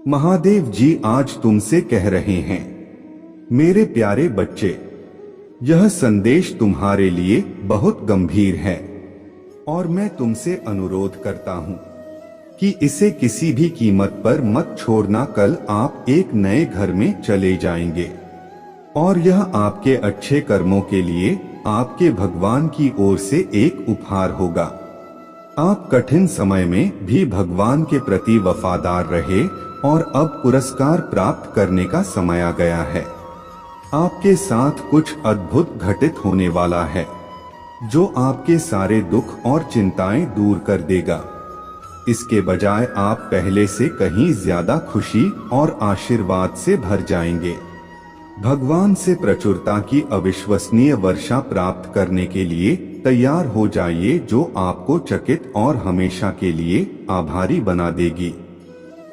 महादेव जी आज तुमसे कह रहे हैं, मेरे प्यारे बच्चे, यह संदेश तुम्हारे लिए बहुत गंभीर है और मैं तुमसे अनुरोध करता हूं कि इसे किसी भी कीमत पर मत छोड़ना। कल आप एक नए घर में चले जाएंगे और यह आपके अच्छे कर्मों के लिए आपके भगवान की ओर से एक उपहार होगा। आप कठिन समय में भी भगवान के प्रति वफादार रहे और अब पुरस्कार प्राप्त करने का समय आ गया है। आपके साथ कुछ अद्भुत घटित होने वाला है जो आपके सारे दुख और चिंताएं दूर कर देगा। इसके बजाय आप पहले से कहीं ज्यादा खुशी और आशीर्वाद से भर जाएंगे। भगवान से प्रचुरता की अविश्वसनीय वर्षा प्राप्त करने के लिए तैयार हो जाइए, जो आपको चकित और हमेशा के लिए आभारी बना देगी।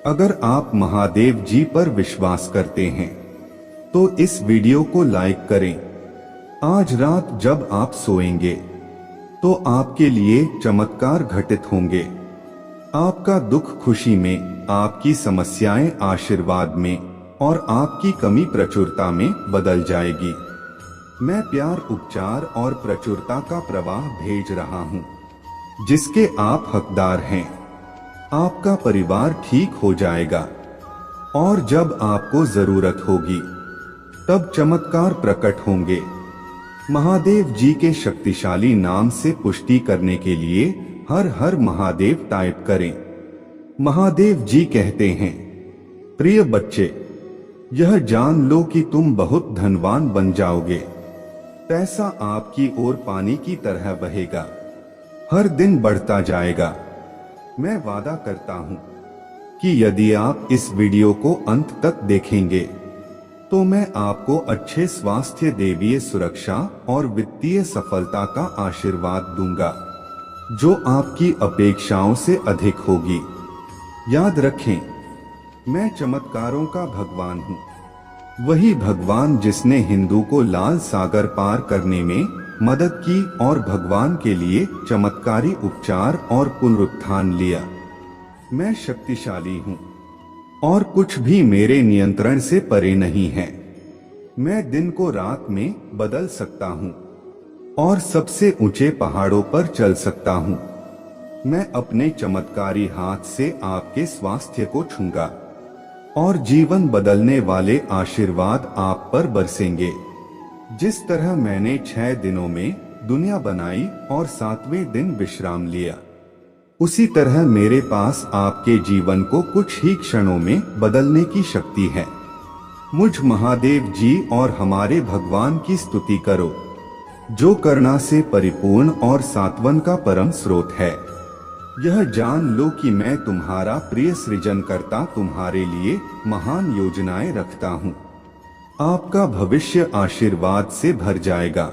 अगर आप महादेव जी पर विश्वास करते हैं तो इस वीडियो को लाइक करें। आज रात जब आप सोएंगे तो आपके लिए चमत्कार घटित होंगे। आपका दुख खुशी में, आपकी समस्याएं आशीर्वाद में और आपकी कमी प्रचुरता में बदल जाएगी। मैं प्यार, उपचार और प्रचुरता का प्रवाह भेज रहा हूं जिसके आप हकदार हैं। आपका परिवार ठीक हो जाएगा और जब आपको जरूरत होगी तब चमत्कार प्रकट होंगे। महादेव जी के शक्तिशाली नाम से पुष्टि करने के लिए हर हर महादेव टाइप करें। महादेव जी कहते हैं, प्रिय बच्चे, यह जान लो कि तुम बहुत धनवान बन जाओगे। पैसा आपकी ओर पानी की तरह बहेगा, हर दिन बढ़ता जाएगा। मैं वादा करता हूं कि यदि आप इस वीडियो को अंत तक देखेंगे तो मैं आपको अच्छे स्वास्थ्य, दैवीय सुरक्षा और वित्तीय सफलता का आशीर्वाद दूंगा जो आपकी अपेक्षाओं से अधिक होगी। याद रखें, मैं चमत्कारों का भगवान हूँ, वही भगवान जिसने हिंदू को लाल सागर पार करने में मदद की और भगवान के लिए चमत्कारी उपचार और पुनरुत्थान लिया। मैं शक्तिशाली हूँ और कुछ भी मेरे नियंत्रण से परे नहीं है। मैं दिन को रात में बदल सकता हूँ और सबसे ऊंचे पहाड़ों पर चल सकता हूँ। मैं अपने चमत्कारी हाथ से आपके स्वास्थ्य को छूंगा और जीवन बदलने वाले आशीर्वाद आप पर बरसेंगे। जिस तरह मैंने 6 दिनों में दुनिया बनाई और 7वें दिन विश्राम लिया, उसी तरह मेरे पास आपके जीवन को कुछ ही क्षणों में बदलने की शक्ति है। मुझ महादेव जी और हमारे भगवान की स्तुति करो जो करुणा से परिपूर्ण और सांत्वन का परम स्रोत है। यह जान लो कि मैं तुम्हारा प्रिय सृजनकर्ता तुम्हारे लिए महान योजनाएं रखता हूँ। आपका भविष्य आशीर्वाद से भर जाएगा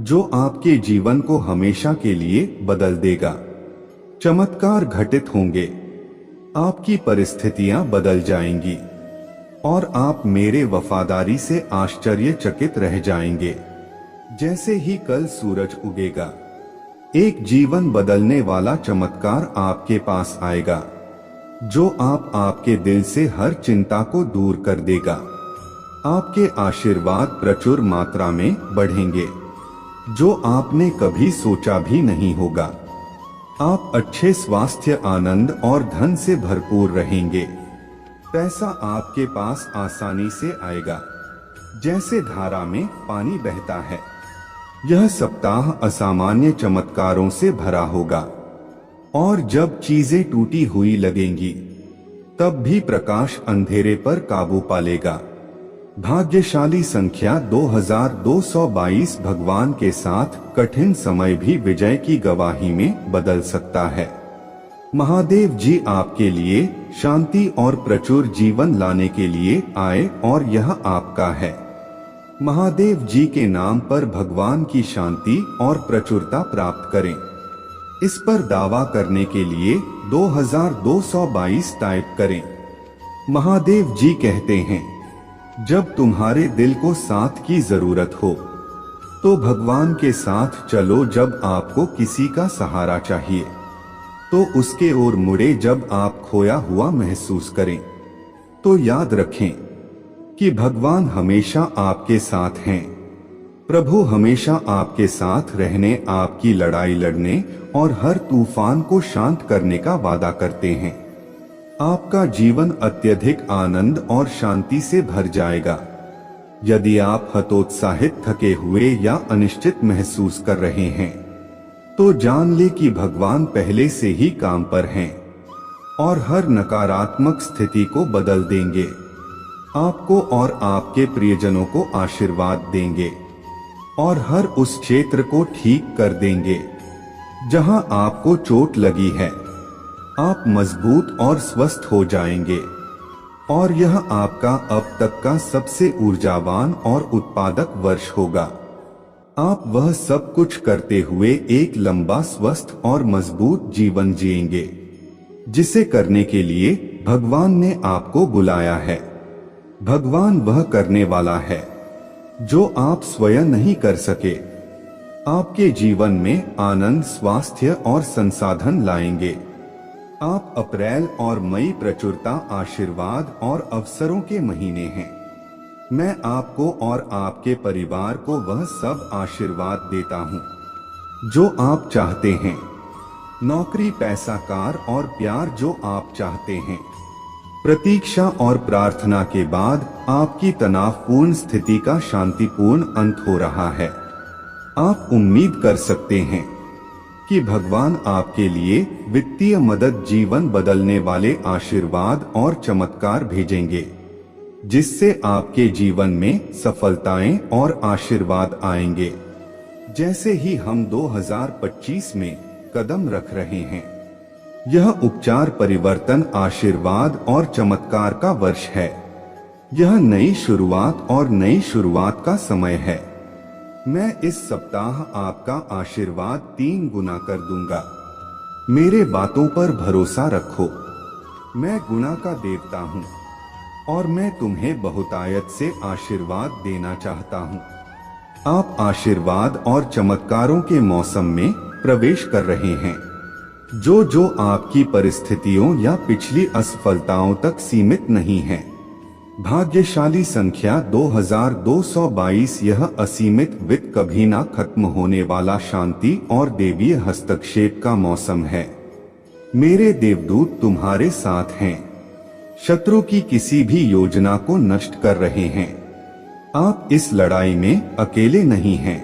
जो आपके जीवन को हमेशा के लिए बदल देगा। चमत्कार घटित होंगे, आपकी परिस्थितियां बदल जाएंगी और आप मेरे वफादारी से आश्चर्यचकित रह जाएंगे। जैसे ही कल सूरज उगेगा, एक जीवन बदलने वाला चमत्कार आपके पास आएगा जो आपके दिल से हर चिंता को दूर कर देगा। आपके आशीर्वाद प्रचुर मात्रा में बढ़ेंगे जो आपने कभी सोचा भी नहीं होगा। आप अच्छे स्वास्थ्य, आनंद और धन से भरपूर रहेंगे। पैसा आपके पास आसानी से आएगा जैसे धारा में पानी बहता है। यह सप्ताह असामान्य चमत्कारों से भरा होगा और जब चीजें टूटी हुई लगेंगी तब भी प्रकाश अंधेरे पर काबू पा लेगा। भाग्यशाली संख्या 2222 भगवान के साथ कठिन समय भी विजय की गवाही में बदल सकता है। महादेव जी आपके लिए शांति और प्रचुर जीवन लाने के लिए आए और यह आपका है। महादेव जी के नाम पर भगवान की शांति और प्रचुरता प्राप्त करें। इस पर दावा करने के लिए 2222 टाइप करें। महादेव जी कहते हैं, जब तुम्हारे दिल को साथ की जरूरत हो तो भगवान के साथ चलो। जब आपको किसी का सहारा चाहिए तो उसके ओर मुड़े। जब आप खोया हुआ महसूस करें तो याद रखें कि भगवान हमेशा आपके साथ हैं। प्रभु हमेशा आपके साथ रहने, आपकी लड़ाई लड़ने और हर तूफान को शांत करने का वादा करते हैं। आपका जीवन अत्यधिक आनंद और शांति से भर जाएगा। यदि आप हतोत्साहित, थके हुए या अनिश्चित महसूस कर रहे हैं तो जान ले कि भगवान पहले से ही काम पर हैं और हर नकारात्मक स्थिति को बदल देंगे। आपको और आपके प्रियजनों को आशीर्वाद देंगे और हर उस क्षेत्र को ठीक कर देंगे जहां आपको चोट लगी है। आप मजबूत और स्वस्थ हो जाएंगे और यह आपका अब तक का सबसे ऊर्जावान और उत्पादक वर्ष होगा। आप वह सब कुछ करते हुए एक लंबा, स्वस्थ और मजबूत जीवन जिएंगे जिसे करने के लिए भगवान ने आपको बुलाया है। भगवान वह करने वाला है जो आप स्वयं नहीं कर सके। आपके जीवन में आनंद, स्वास्थ्य और संसाधन लाएंगे। आप अप्रैल और मई प्रचुरता, आशीर्वाद और अवसरों के महीने हैं। मैं आपको और आपके परिवार को वह सब आशीर्वाद देता हूँ जो आप चाहते हैं। नौकरी, पैसा, कार और प्यार जो आप चाहते हैं। प्रतीक्षा और प्रार्थना के बाद आपकी तनावपूर्ण स्थिति का शांतिपूर्ण अंत हो रहा है। आप उम्मीद कर सकते हैं कि भगवान आपके लिए वित्तीय मदद, जीवन बदलने वाले आशीर्वाद और चमत्कार भेजेंगे जिससे आपके जीवन में सफलताएं और आशीर्वाद आएंगे। जैसे ही हम 2025 में कदम रख रहे हैं, यह उपचार, परिवर्तन, आशीर्वाद और चमत्कार का वर्ष है। यह नई शुरुआत और नई शुरुआत का समय है। मैं इस सप्ताह आपका आशीर्वाद 3 गुना कर दूंगा। मेरे बातों पर भरोसा रखो। मैं गुणा का देवता हूँ और मैं तुम्हें बहुतायत से आशीर्वाद देना चाहता हूँ। आप आशीर्वाद और चमत्कारों के मौसम में प्रवेश कर रहे हैं जो आपकी परिस्थितियों या पिछली असफलताओं तक सीमित नहीं है। भाग्यशाली संख्या 2222। यह असीमित वित्त, कभी ना खत्म होने वाला शांति और देवीय हस्तक्षेप का मौसम है। मेरे देवदूत तुम्हारे साथ हैं। शत्रु की किसी भी योजना को नष्ट कर रहे हैं। आप इस लड़ाई में अकेले नहीं हैं।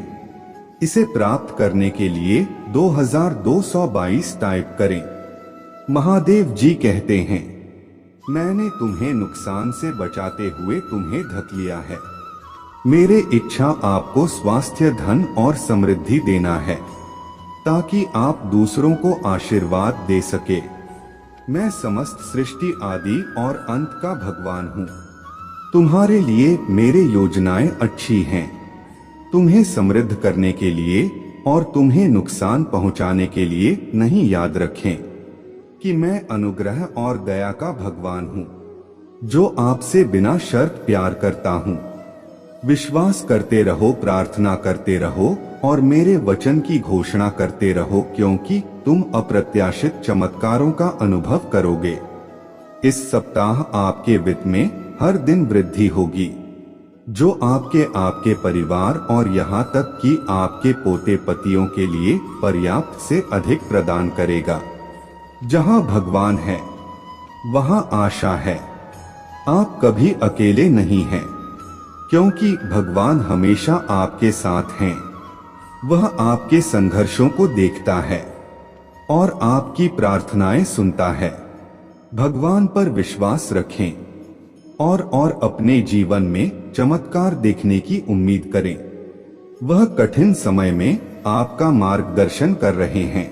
इसे प्राप्त करने के लिए 2222 टाइप करें। महादेव जी कहते हैं, मैंने तुम्हें नुकसान से बचाते हुए तुम्हें ढक लिया है। मेरे इच्छा आपको स्वास्थ्य, धन और समृद्धि देना है ताकि आप दूसरों को आशीर्वाद दे सके। मैं समस्त सृष्टि, आदि और अंत का भगवान हूँ। तुम्हारे लिए मेरी योजनाएं अच्छी हैं। तुम्हें समृद्ध करने के लिए और तुम्हें नुकसान पहुंचाने के लिए नहीं। याद रखें कि मैं अनुग्रह और दया का भगवान हूँ जो आपसे बिना शर्त प्यार करता हूँ। विश्वास करते रहो, प्रार्थना करते रहो और मेरे वचन की घोषणा करते रहो, क्योंकि तुम अप्रत्याशित चमत्कारों का अनुभव करोगे। इस सप्ताह आपके वित्त में हर दिन वृद्धि होगी जो आपके परिवार और यहाँ तक कि आपके पोते पतियों के लिए पर्याप्त से अधिक प्रदान करेगा। जहाँ भगवान है वहाँ आशा है। आप कभी अकेले नहीं हैं, क्योंकि भगवान हमेशा आपके साथ हैं। वह आपके संघर्षों को देखता है और आपकी प्रार्थनाएं सुनता है। भगवान पर विश्वास रखें और अपने जीवन में चमत्कार देखने की उम्मीद करें। वह कठिन समय में आपका मार्गदर्शन कर रहे हैं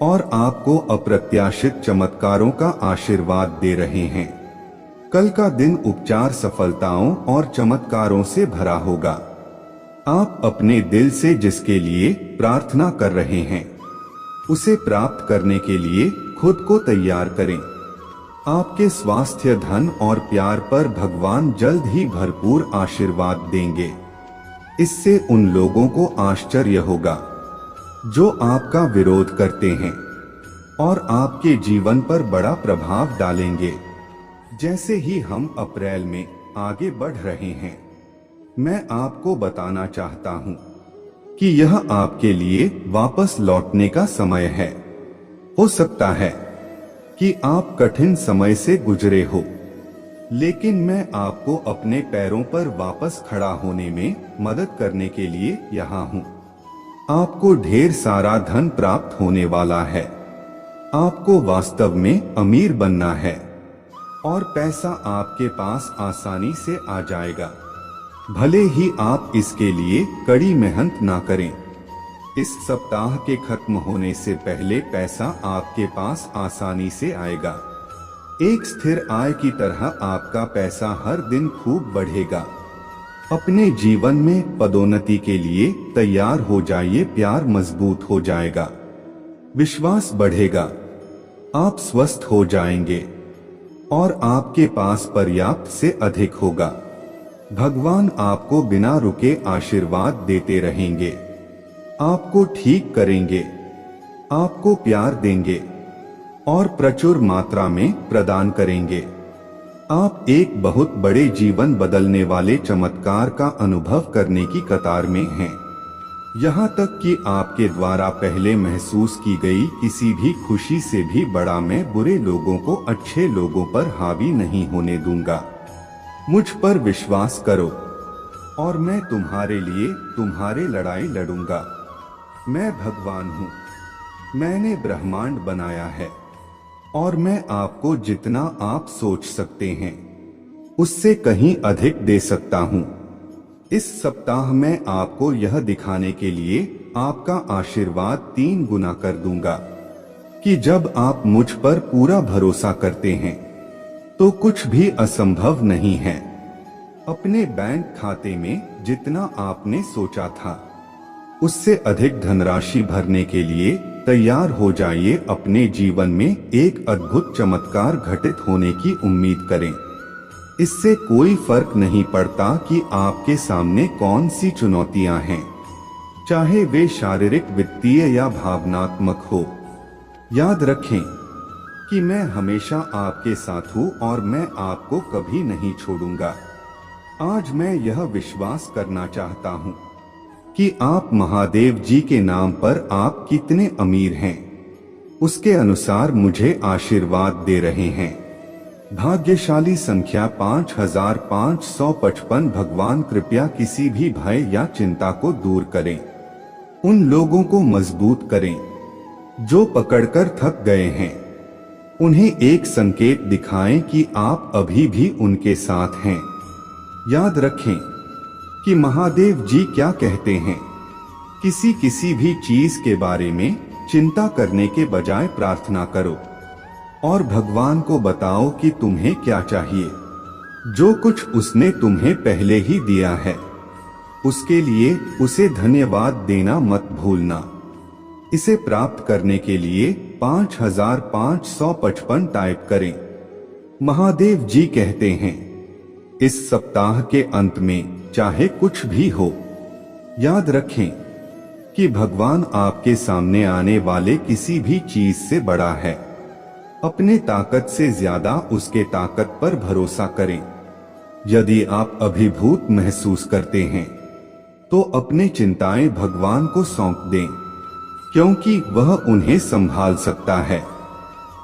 और आपको अप्रत्याशित चमत्कारों का आशीर्वाद दे रहे हैं। कल का दिन उपचार, सफलताओं और चमत्कारों से भरा होगा। आप अपने दिल से जिसके लिए प्रार्थना कर रहे हैं उसे प्राप्त करने के लिए खुद को तैयार करें। आपके स्वास्थ्य, धन और प्यार पर भगवान जल्द ही भरपूर आशीर्वाद देंगे। इससे उन लोगों को आश्चर्य होगा जो आपका विरोध करते हैं और आपके जीवन पर बड़ा प्रभाव डालेंगे। जैसे ही हम अप्रैल में आगे बढ़ रहे हैं, मैं आपको बताना चाहता हूं कि यह आपके लिए वापस लौटने का समय है। हो सकता है कि आप कठिन समय से गुजरे हो, लेकिन मैं आपको अपने पैरों पर वापस खड़ा होने में मदद करने के लिए यहाँ हूँ। आपको ढेर सारा धन प्राप्त होने वाला है। आपको वास्तव में अमीर बनना है और पैसा आपके पास आसानी से आ जाएगा, भले ही आप इसके लिए कड़ी मेहनत ना करें। इस सप्ताह के खत्म होने से पहले पैसा आपके पास आसानी से आएगा। एक स्थिर आय की तरह आपका पैसा हर दिन खूब बढ़ेगा। अपने जीवन में पदोन्नति के लिए तैयार हो जाइए। प्यार मजबूत हो जाएगा, विश्वास बढ़ेगा, आप स्वस्थ हो जाएंगे और आपके पास पर्याप्त से अधिक होगा। भगवान आपको बिना रुके आशीर्वाद देते रहेंगे, आपको ठीक करेंगे, आपको प्यार देंगे और प्रचुर मात्रा में प्रदान करेंगे। आप एक बहुत बड़े जीवन बदलने वाले चमत्कार का अनुभव करने की कतार में हैं। यहाँ तक कि आपके द्वारा पहले महसूस की गई किसी भी खुशी से भी बड़ा मैं बुरे लोगों को अच्छे लोगों पर हावी नहीं होने दूंगा। मुझ पर विश्वास करो और मैं तुम्हारे लिए तुम्हारे लड़ाई लड़ूंगा। मैं भगवान हूँ, मैंने ब्रह्मांड बनाया है और मैं आपको जितना आप सोच सकते हैं उससे कहीं अधिक दे सकता हूँ। इस सप्ताह मैं आपको यह दिखाने के लिए आपका आशीर्वाद 3 गुना कर दूंगा कि जब आप मुझ पर पूरा भरोसा करते हैं तो कुछ भी असंभव नहीं है। अपने बैंक खाते में जितना आपने सोचा था उससे अधिक धनराशि भरने के लिए तैयार हो जाइए। अपने जीवन में एक अद्भुत चमत्कार घटित होने की उम्मीद करें। इससे कोई फर्क नहीं पड़ता कि आपके सामने कौन सी चुनौतियां हैं, चाहे वे शारीरिक, वित्तीय या भावनात्मक हो। याद रखें कि मैं हमेशा आपके साथ हूँ और मैं आपको कभी नहीं छोड़ूंगा। आज मैं यह विश्वास करना चाहता हूँ कि आप महादेव जी के नाम पर आप कितने अमीर हैं, उसके अनुसार मुझे आशीर्वाद दे रहे हैं। भाग्यशाली संख्या 5555। भगवान कृपया किसी भी भय या चिंता को दूर करें। उन लोगों को मजबूत करें जो पकड़कर थक गए हैं। उन्हें एक संकेत दिखाएं कि आप अभी भी उनके साथ हैं। याद रखें कि महादेव जी क्या कहते हैं, किसी भी चीज के बारे में चिंता करने के बजाय प्रार्थना करो और भगवान को बताओ कि तुम्हें क्या चाहिए। जो कुछ उसने तुम्हें पहले ही दिया है उसके लिए उसे धन्यवाद देना मत भूलना। इसे प्राप्त करने के लिए 5555 टाइप करें। महादेव जी कहते हैं, इस सप्ताह के अंत में चाहे कुछ भी हो, याद रखें कि भगवान आपके सामने आने वाले किसी भी चीज से बड़ा है। अपने ताकत से ज्यादा उसके ताकत पर भरोसा करें। यदि आप अभिभूत महसूस करते हैं तो अपने चिंताएं भगवान को सौंप दें, क्योंकि वह उन्हें संभाल सकता है।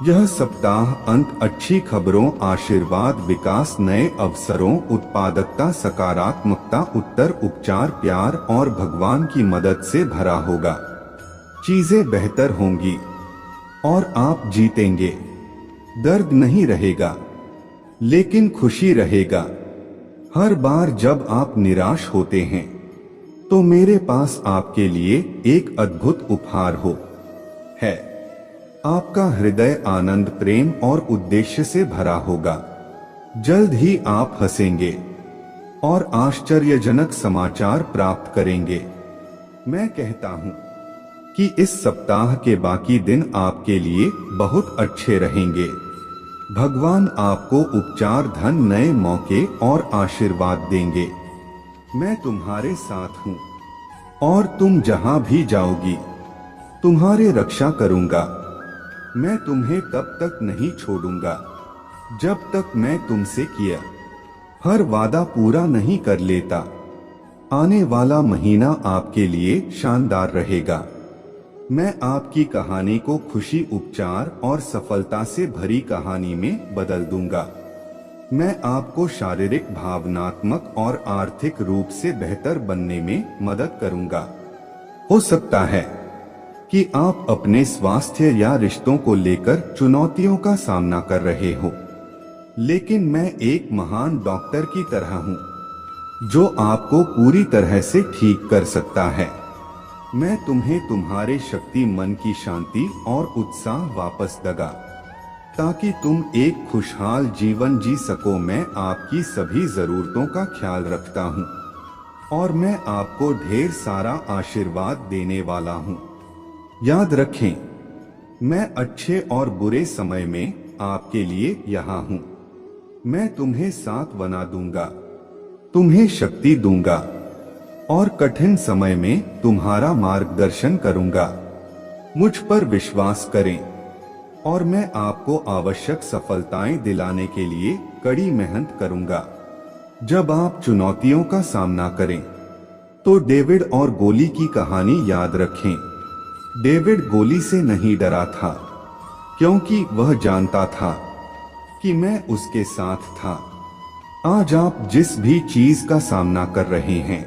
यह सप्ताह अंत अच्छी खबरों, आशीर्वाद, विकास, नए अवसरों, उत्पादकता, सकारात्मकता, उत्तर, उपचार, प्यार और भगवान की मदद से भरा होगा। चीजें बेहतर होंगी और आप जीतेंगे। दर्द नहीं रहेगा, लेकिन खुशी रहेगा। हर बार जब आप निराश होते हैं तो मेरे पास आपके लिए एक अद्भुत उपहार है। आपका हृदय आनंद, प्रेम और उद्देश्य से भरा होगा। जल्द ही आप हंसेंगे और आश्चर्यजनक समाचार प्राप्त करेंगे। मैं कहता हूँ कि इस सप्ताह के बाकी दिन आपके लिए बहुत अच्छे रहेंगे। भगवान आपको उपचार, धन, नए मौके और आशीर्वाद देंगे। मैं तुम्हारे साथ हूँ और तुम जहाँ भी जाओगी तुम्हारे रक्षा करूँगा। मैं तुम्हें तब तक नहीं छोड़ूंगा जब तक मैं तुमसे किया हर वादा पूरा नहीं कर लेता। आने वाला महीना आपके लिए शानदार रहेगा। मैं आपकी कहानी को खुशी, उपचार और सफलता से भरी कहानी में बदल दूंगा। मैं आपको शारीरिक, भावनात्मक और आर्थिक रूप से बेहतर बनने में मदद करूंगा। हो सकता है कि आप अपने स्वास्थ्य या रिश्तों को लेकर चुनौतियों का सामना कर रहे हो, लेकिन मैं एक महान डॉक्टर की तरह हूं जो आपको पूरी तरह से ठीक कर सकता है। मैं तुम्हें तुम्हारे शक्ति, मन की शांति और उत्साह वापस दूंगा ताकि तुम एक खुशहाल जीवन जी सको। मैं आपकी सभी जरूरतों का ख्याल रखता हूँ और मैं आपको ढेर सारा आशीर्वाद देने वाला हूँ। याद रखें, मैं अच्छे और बुरे समय में आपके लिए यहाँ हूँ। मैं तुम्हें साथ बना दूंगा, तुम्हें शक्ति दूंगा और कठिन समय में तुम्हारा मार्गदर्शन करूंगा। मुझ पर विश्वास करें और मैं आपको आवश्यक सफलताएं दिलाने के लिए कड़ी मेहनत करूंगा। जब आप चुनौतियों का सामना करें तो डेविड और गोली की कहानी याद रखें। डेविड गोली से नहीं डरा था क्योंकि वह जानता था कि मैं उसके साथ था। आज आप जिस भी चीज का सामना कर रहे हैं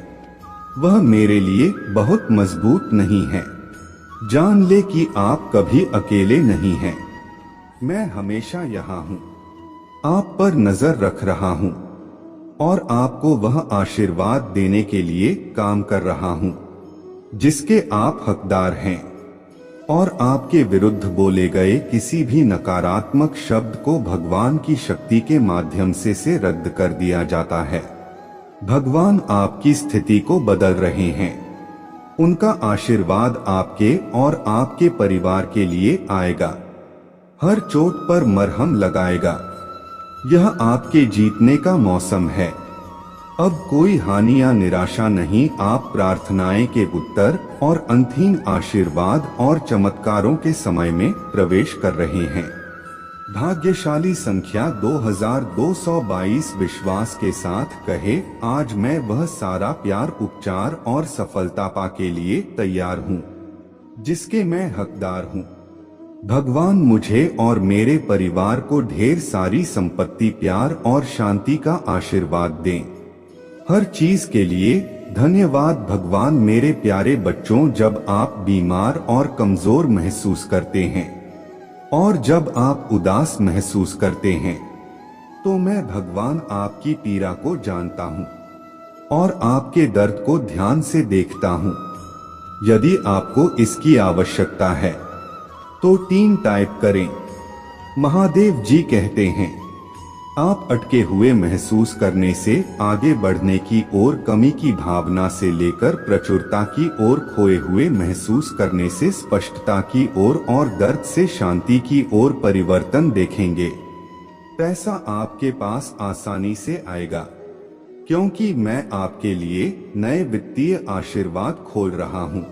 वह मेरे लिए बहुत मजबूत नहीं है। जान ले कि आप कभी अकेले नहीं हैं। मैं हमेशा यहाँ हूँ, आप पर नजर रख रहा हूँ और आपको वह आशीर्वाद देने के लिए काम कर रहा हूँ जिसके आप हकदार हैं। और आपके विरुद्ध बोले गए किसी भी नकारात्मक शब्द को भगवान की शक्ति के माध्यम से रद्द कर दिया जाता है। भगवान आपकी स्थिति को बदल रहे हैं। उनका आशीर्वाद आपके और आपके परिवार के लिए आएगा, हर चोट पर मरहम लगाएगा। यह आपके जीतने का मौसम है। अब कोई हानि या निराशा नहीं। आप प्रार्थनाएं के उत्तर और अंतिम आशीर्वाद और चमत्कारों के समय में प्रवेश कर रहे हैं। भाग्यशाली संख्या 2222 विश्वास के साथ कहे, आज मैं वह सारा प्यार, उपचार और सफलता पा के लिए तैयार हूँ जिसके मैं हकदार हूँ। भगवान मुझे और मेरे परिवार को ढेर सारी संपत्ति, प्यार और शांति का आशीर्वाद दें। हर चीज के लिए धन्यवाद भगवान। मेरे प्यारे बच्चों, जब आप बीमार और कमजोर महसूस करते हैं और जब आप उदास महसूस करते हैं तो मैं भगवान आपकी पीड़ा को जानता हूँ और आपके दर्द को ध्यान से देखता हूँ। यदि आपको इसकी आवश्यकता है तो 3 टाइप करें। महादेव जी कहते हैं, आप अटके हुए महसूस करने से आगे बढ़ने की ओर, कमी की भावना से लेकर प्रचुरता की ओर, खोए हुए महसूस करने से स्पष्टता की ओर और दर्द से शांति की ओर परिवर्तन देखेंगे। पैसा आपके पास आसानी से आएगा क्योंकि मैं आपके लिए नए वित्तीय आशीर्वाद खोल रहा हूँ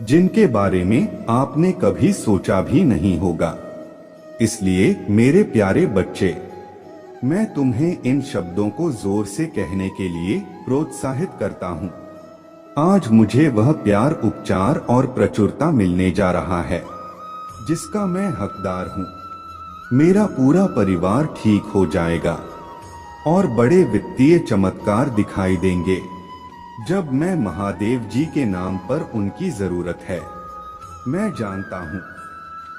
जिनके बारे में आपने कभी सोचा भी नहीं होगा। इसलिए मेरे प्यारे बच्चे, मैं तुम्हें इन शब्दों को जोर से कहने के लिए प्रोत्साहित करता हूँ। आज मुझे वह प्यार, उपचार और प्रचुरता मिलने जा रहा है जिसका मैं हकदार हूँ। मेरा पूरा परिवार ठीक हो जाएगा और बड़े वित्तीय चमत्कार दिखाई देंगे जब मैं महादेव जी के नाम पर उनकी जरूरत है। मैं जानता हूँ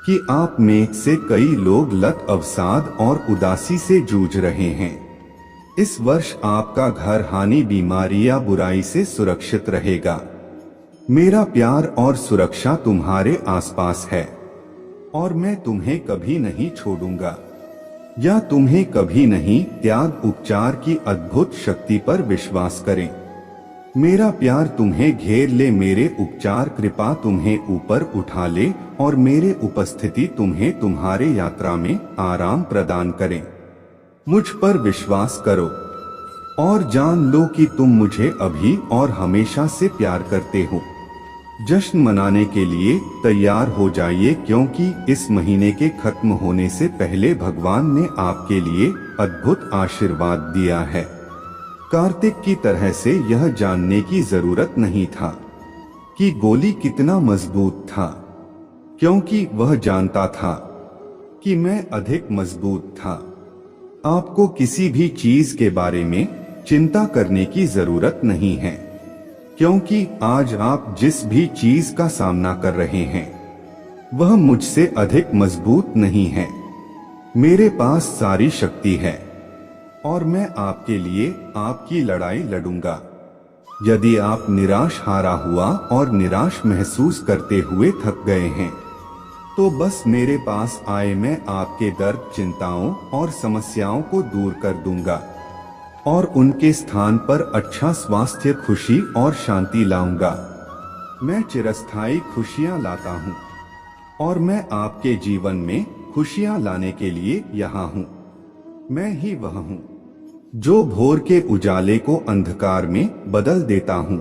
कि आप में से कई लोग लत, अवसाद और उदासी से जूझ रहे हैं। इस वर्ष आपका घर हानि, बीमारी या बुराई से सुरक्षित रहेगा। मेरा प्यार और सुरक्षा तुम्हारे आसपास है और मैं तुम्हें कभी नहीं छोड़ूंगा या तुम्हें कभी नहीं त्याग। उपचार की अद्भुत शक्ति पर विश्वास करें। मेरा प्यार तुम्हें घेर ले, मेरे उपचार कृपा तुम्हें ऊपर उठा ले और मेरे उपस्थिति तुम्हें तुम्हारे यात्रा में आराम प्रदान करें। मुझ पर विश्वास करो और जान लो कि तुम मुझे अभी और हमेशा से प्यार करते हो। जश्न मनाने के लिए तैयार हो जाइए, क्योंकि इस महीने के खत्म होने से पहले भगवान ने आपके लिए अद्भुत आशीर्वाद दिया है। कार्तिक की तरह से यह जानने की जरूरत नहीं था कि गोली कितना मजबूत था, क्योंकि वह जानता था कि मैं अधिक मजबूत था। आपको किसी भी चीज के बारे में चिंता करने की जरूरत नहीं है, क्योंकि आज आप जिस भी चीज का सामना कर रहे हैं वह मुझसे अधिक मजबूत नहीं है। मेरे पास सारी शक्ति है और मैं आपके लिए आपकी लड़ाई लड़ूंगा। यदि आप निराश हारा हुआ और निराश महसूस करते हुए थक गए हैं, तो बस मेरे पास आए, मैं आपके दर्द, चिंताओं और समस्याओं को दूर कर दूंगा और उनके स्थान पर अच्छा स्वास्थ्य, खुशी और शांति लाऊंगा। मैं चिरस्थायी खुशियां लाता हूँ और मैं आपके जीवन में खुशियां लाने के लिए यहाँ हूँ। मैं ही वह हूँ जो भोर के उजाले को अंधकार में बदल देता हूँ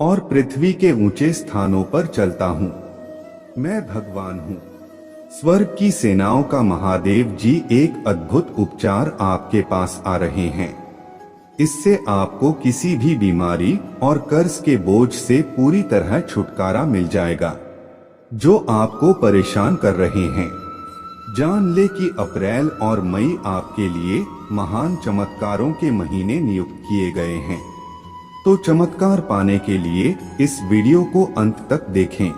और पृथ्वी के ऊंचे स्थानों पर चलता हूँ। मैं भगवान हूँ। स्वर्ग की सेनाओं का महादेव जी एक अद्भुत उपचार आपके पास आ रहे हैं। इससे आपको किसी भी बीमारी और कर्ज के बोझ से पूरी तरह छुटकारा मिल जाएगा जो आपको परेशान कर रहे हैं। जान ले कि अप्रैल और मई आपके लिए महान चमत्कारों के महीने नियुक्त किए गए हैं। तो चमत्कार पाने के लिए इस वीडियो को अंत तक देखें।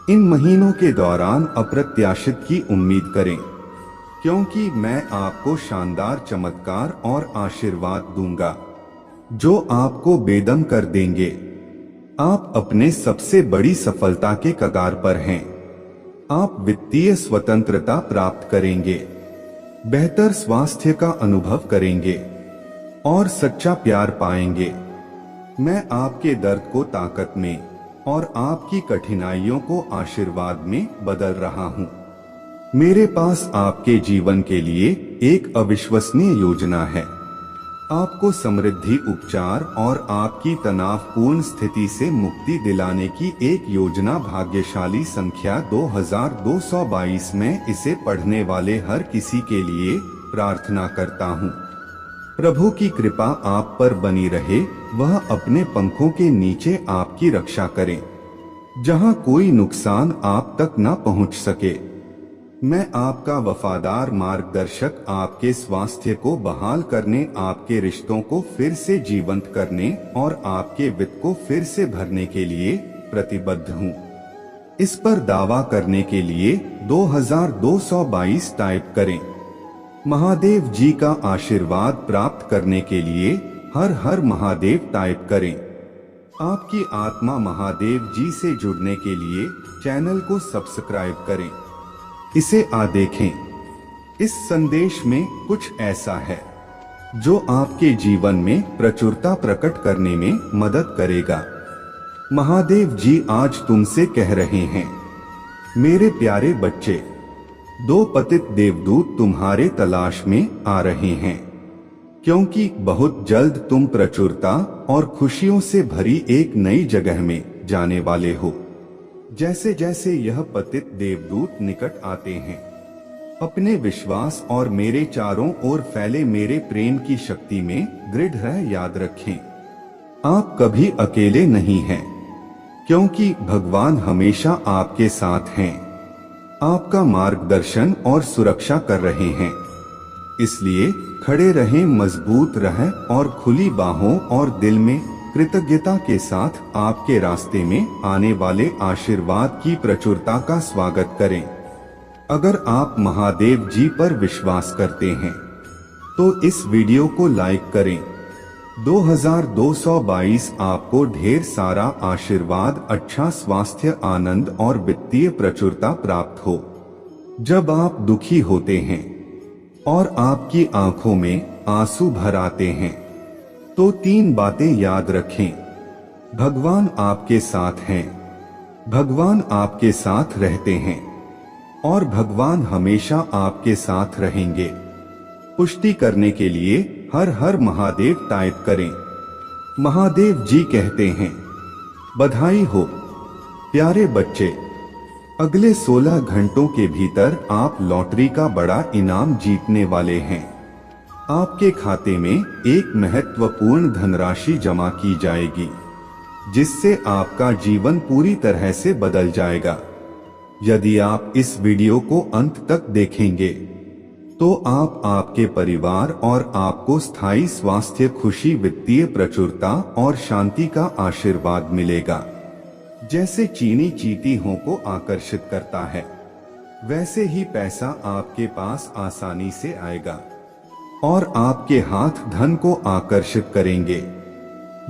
इन महीनों के दौरान अप्रत्याशित की उम्मीद करें, क्योंकि मैं आपको शानदार चमत्कार और आशीर्वाद दूंगा जो आपको बेदम कर देंगे। आप अपने सबसे बड़ी सफलता के कगार पर हैं। आप वित्तीय स्वतंत्रता प्राप्त करेंगे, बेहतर स्वास्थ्य का अनुभव करेंगे और सच्चा प्यार पाएंगे। मैं आपके दर्द को ताकत में और आपकी कठिनाइयों को आशीर्वाद में बदल रहा हूँ। मेरे पास आपके जीवन के लिए एक अविश्वसनीय योजना है। आपको समृद्धि, उपचार और आपकी तनावपूर्ण स्थिति से मुक्ति दिलाने की एक योजना। भाग्यशाली संख्या 2222। मैं इसे पढ़ने वाले हर किसी के लिए प्रार्थना करता हूँ। प्रभु की कृपा आप पर बनी रहे, वह अपने पंखों के नीचे आपकी रक्षा करे, जहाँ कोई नुकसान आप तक न पहुँच सके। मैं आपका वफादार मार्गदर्शक आपके स्वास्थ्य को बहाल करने, आपके रिश्तों को फिर से जीवंत करने और आपके वित्त को फिर से भरने के लिए प्रतिबद्ध हूँ। इस पर दावा करने के लिए 2222 टाइप करें। महादेव जी का आशीर्वाद प्राप्त करने के लिए हर हर महादेव टाइप करें। आपकी आत्मा महादेव जी से जुड़ने के लिए चैनल को सब्सक्राइब करें। इसे देखें। इस संदेश में कुछ ऐसा है जो आपके जीवन में प्रचुरता प्रकट करने में मदद करेगा। महादेव जी आज तुमसे कह रहे हैं, मेरे प्यारे बच्चे, 2 पतित देवदूत तुम्हारे तलाश में आ रहे हैं, क्योंकि बहुत जल्द तुम प्रचुरता और खुशियों से भरी एक नई जगह में जाने वाले हो। जैसे जैसे यह पतित देवदूत निकट आते हैं, अपने विश्वास और मेरे चारों ओर फैले मेरे प्रेम की शक्ति में दृढ़ रह याद रखें, आप कभी अकेले नहीं हैं, क्योंकि भगवान हमेशा आपके साथ हैं, आपका मार्गदर्शन और सुरक्षा कर रहे हैं। इसलिए खड़े रहें, मजबूत रहें और खुली बाहों और दिल में कृतज्ञता के साथ आपके रास्ते में आने वाले आशीर्वाद की प्रचुरता का स्वागत करें। अगर आप महादेव जी पर विश्वास करते हैं तो इस वीडियो को लाइक करें। 2222 आपको ढेर सारा आशीर्वाद, अच्छा स्वास्थ्य, आनंद और वित्तीय प्रचुरता प्राप्त हो। जब आप दुखी होते हैं और आपकी आंखों में आंसू भर आते हैं तो 3 बातें याद रखें। भगवान आपके साथ हैं, भगवान आपके साथ रहते हैं और भगवान हमेशा आपके साथ रहेंगे। पुष्टि करने के लिए हर हर महादेव टाइप करें। महादेव जी कहते हैं, बधाई हो, प्यारे बच्चे, अगले 16 घंटों के भीतर आप लॉटरी का बड़ा इनाम जीतने वाले हैं। आपके खाते में एक महत्वपूर्ण धनराशि जमा की जाएगी, जिससे आपका जीवन पूरी तरह से बदल जाएगा। यदि आप इस वीडियो को अंत तक देखेंगे तो आप, आपके परिवार और आपको स्थायी स्वास्थ्य, खुशी, वित्तीय प्रचुरता और शांति का आशीर्वाद मिलेगा। जैसे चीनी चींटियों को आकर्षित करता है, वैसे ही पैसा आपके पास आसानी से आएगा और आपके हाथ धन को आकर्षित करेंगे।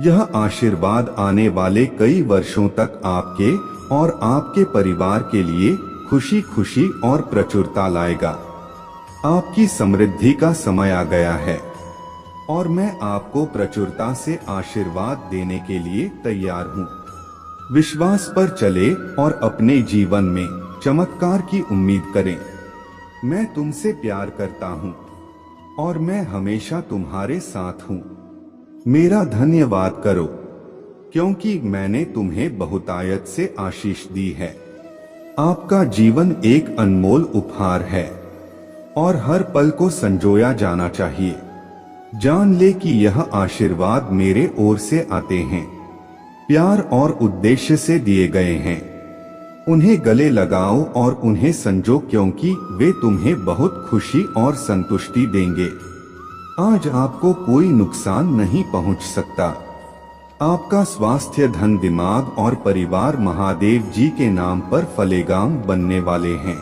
यह आशीर्वाद आने वाले कई वर्षों तक आपके और आपके परिवार के लिए खुशी, खुशी और प्रचुरता लाएगा। आपकी समृद्धि का समय आ गया है और मैं आपको प्रचुरता से आशीर्वाद देने के लिए तैयार हूँ। विश्वास पर चले और अपने जीवन में चमत्कार की उम्मीद करें। मैं तुमसे प्यार करता हूँ और मैं हमेशा तुम्हारे साथ हूँ। मेरा धन्यवाद करो, क्योंकि मैंने तुम्हें बहुतायत से आशीष दी है। आपका जीवन एक अनमोल उपहार है और हर पल को संजोया जाना चाहिए। जान ले कि यह आशीर्वाद मेरे ओर से आते हैं, प्यार और उद्देश्य से दिए गए हैं। उन्हें गले लगाओ और उन्हें संजो, क्योंकि वे तुम्हें बहुत खुशी और संतुष्टि देंगे। आज आपको कोई नुकसान नहीं पहुंच सकता। आपका स्वास्थ्य, धन, दिमाग और परिवार महादेव जी के नाम पर फलेगाम बनने वाले हैं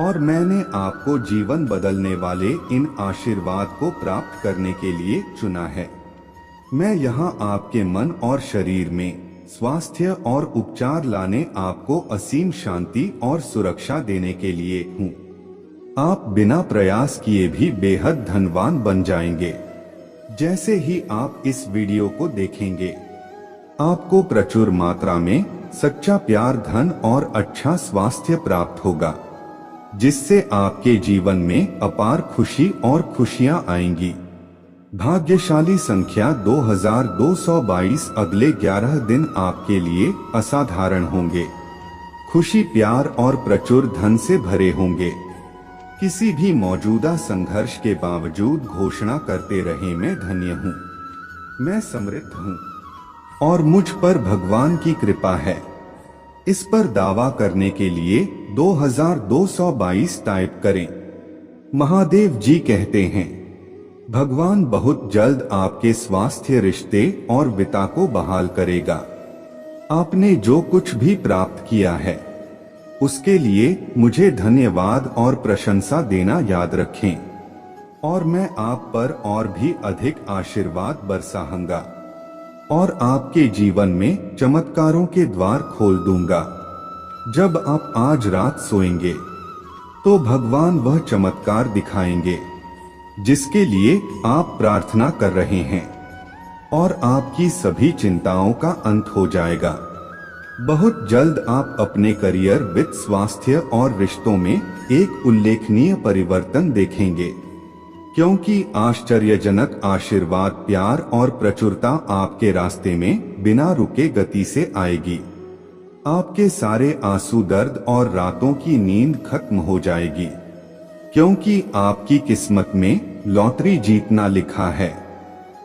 और मैंने आपको जीवन बदलने वाले इन आशीर्वाद को प्राप्त करने के लिए चुना है। मैं यहाँ आपके मन और शरीर में स्वास्थ्य और उपचार लाने, आपको असीम शांति और सुरक्षा देने के लिए हूँ। आप बिना प्रयास किए भी बेहद धनवान बन जाएंगे। जैसे ही आप इस वीडियो को देखेंगे, आपको प्रचुर मात्रा में सच्चा प्यार, धन और अच्छा स्वास्थ्य प्राप्त होगा, जिससे आपके जीवन में अपार खुशी और खुशियां आएंगी। भाग्यशाली संख्या 2222। अगले 11 दिन आपके लिए असाधारण होंगे। खुशी, प्यार और प्रचुर धन से भरे होंगे। किसी भी मौजूदा संघर्ष के बावजूद घोषणा करते रहे, मैं धन्य हूँ, मैं समृद्ध हूँ और मुझ पर भगवान की कृपा है। इस पर दावा करने के लिए 2222 टाइप करें। महादेव जी कहते हैं, भगवान बहुत जल्द आपके स्वास्थ्य, रिश्ते और वित्त को बहाल करेगा। आपने जो कुछ भी प्राप्त किया है, उसके लिए मुझे धन्यवाद और प्रशंसा देना याद रखें और मैं आप पर और भी अधिक आशीर्वाद बरसाऊंगा और आपके जीवन में चमत्कारों के द्वार खोल दूंगा। जब आप आज रात सोएंगे तो भगवान वह चमत्कार दिखाएंगे जिसके लिए आप प्रार्थना कर रहे हैं और आपकी सभी चिंताओं का अंत हो जाएगा। बहुत जल्द आप अपने करियर, वित्त, स्वास्थ्य और रिश्तों में एक उल्लेखनीय परिवर्तन देखेंगे, क्योंकि आश्चर्यजनक आशीर्वाद, प्यार और प्रचुरता आपके रास्ते में बिना रुके गति से आएगी। आपके सारे आंसू, दर्द और रातों की नींद खत्म हो जाएगी, क्योंकि आपकी किस्मत में लॉटरी जीतना लिखा है,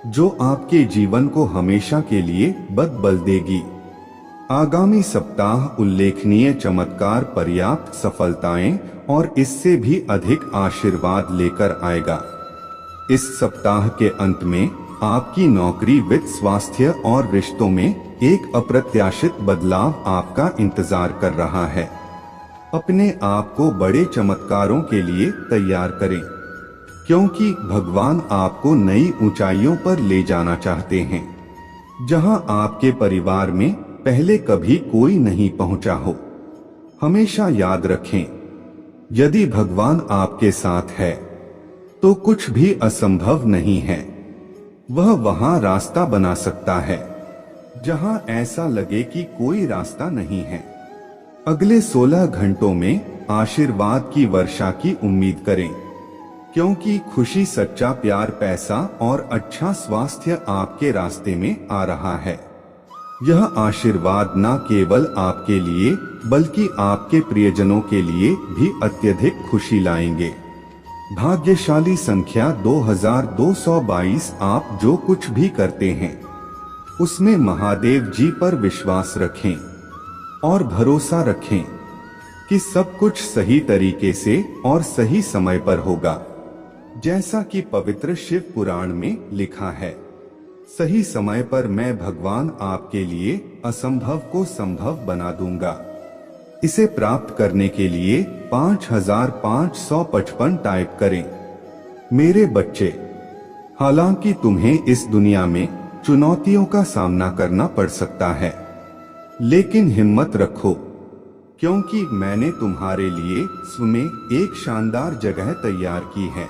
जो आपके जीवन को हमेशा के लिए बदल देगी। आगामी सप्ताह उल्लेखनीय चमत्कार, पर्याप्त सफलताएं और इससे भी अधिक आशीर्वाद लेकर आएगा। इस सप्ताह के अंत में आपकी नौकरी, वित्त, स्वास्थ्य और रिश्तों में एक अप्रत्याशित बदलाव आपका इंतजार कर रहा है। अपने आप को बड़े चमत्कारों के लिए तैयार करें, क्योंकि भगवान आपको नई ऊंचाइयों पर ले जाना चाहते हैं, जहां आपके परिवार में पहले कभी कोई नहीं पहुंचा हो। हमेशा याद रखें, यदि भगवान आपके साथ है तो कुछ भी असंभव नहीं है। वह वहां रास्ता बना सकता है जहां ऐसा लगे कि कोई रास्ता नहीं है। अगले 16 घंटों में आशीर्वाद की वर्षा की उम्मीद करें, क्योंकि खुशी, सच्चा प्यार, पैसा और अच्छा स्वास्थ्य आपके रास्ते में आ रहा है। यह आशीर्वाद न केवल आपके लिए बल्कि आपके प्रियजनों के लिए भी अत्यधिक खुशी लाएंगे। भाग्यशाली संख्या 2222। आप जो कुछ भी करते हैं उसमें महादेव जी पर विश्वास रखें और भरोसा रखें कि सब कुछ सही तरीके से और सही समय पर होगा। जैसा कि पवित्र शिव पुराण में लिखा है, सही समय पर मैं भगवान आपके लिए असंभव को संभव बना दूंगा। इसे प्राप्त करने के लिए 5555 टाइप करें। मेरे बच्चे, हालांकि तुम्हें इस दुनिया में चुनौतियों का सामना करना पड़ सकता है, लेकिन हिम्मत रखो, क्योंकि मैंने तुम्हारे लिए स्वयं एक शानदार जगह तैयार की है।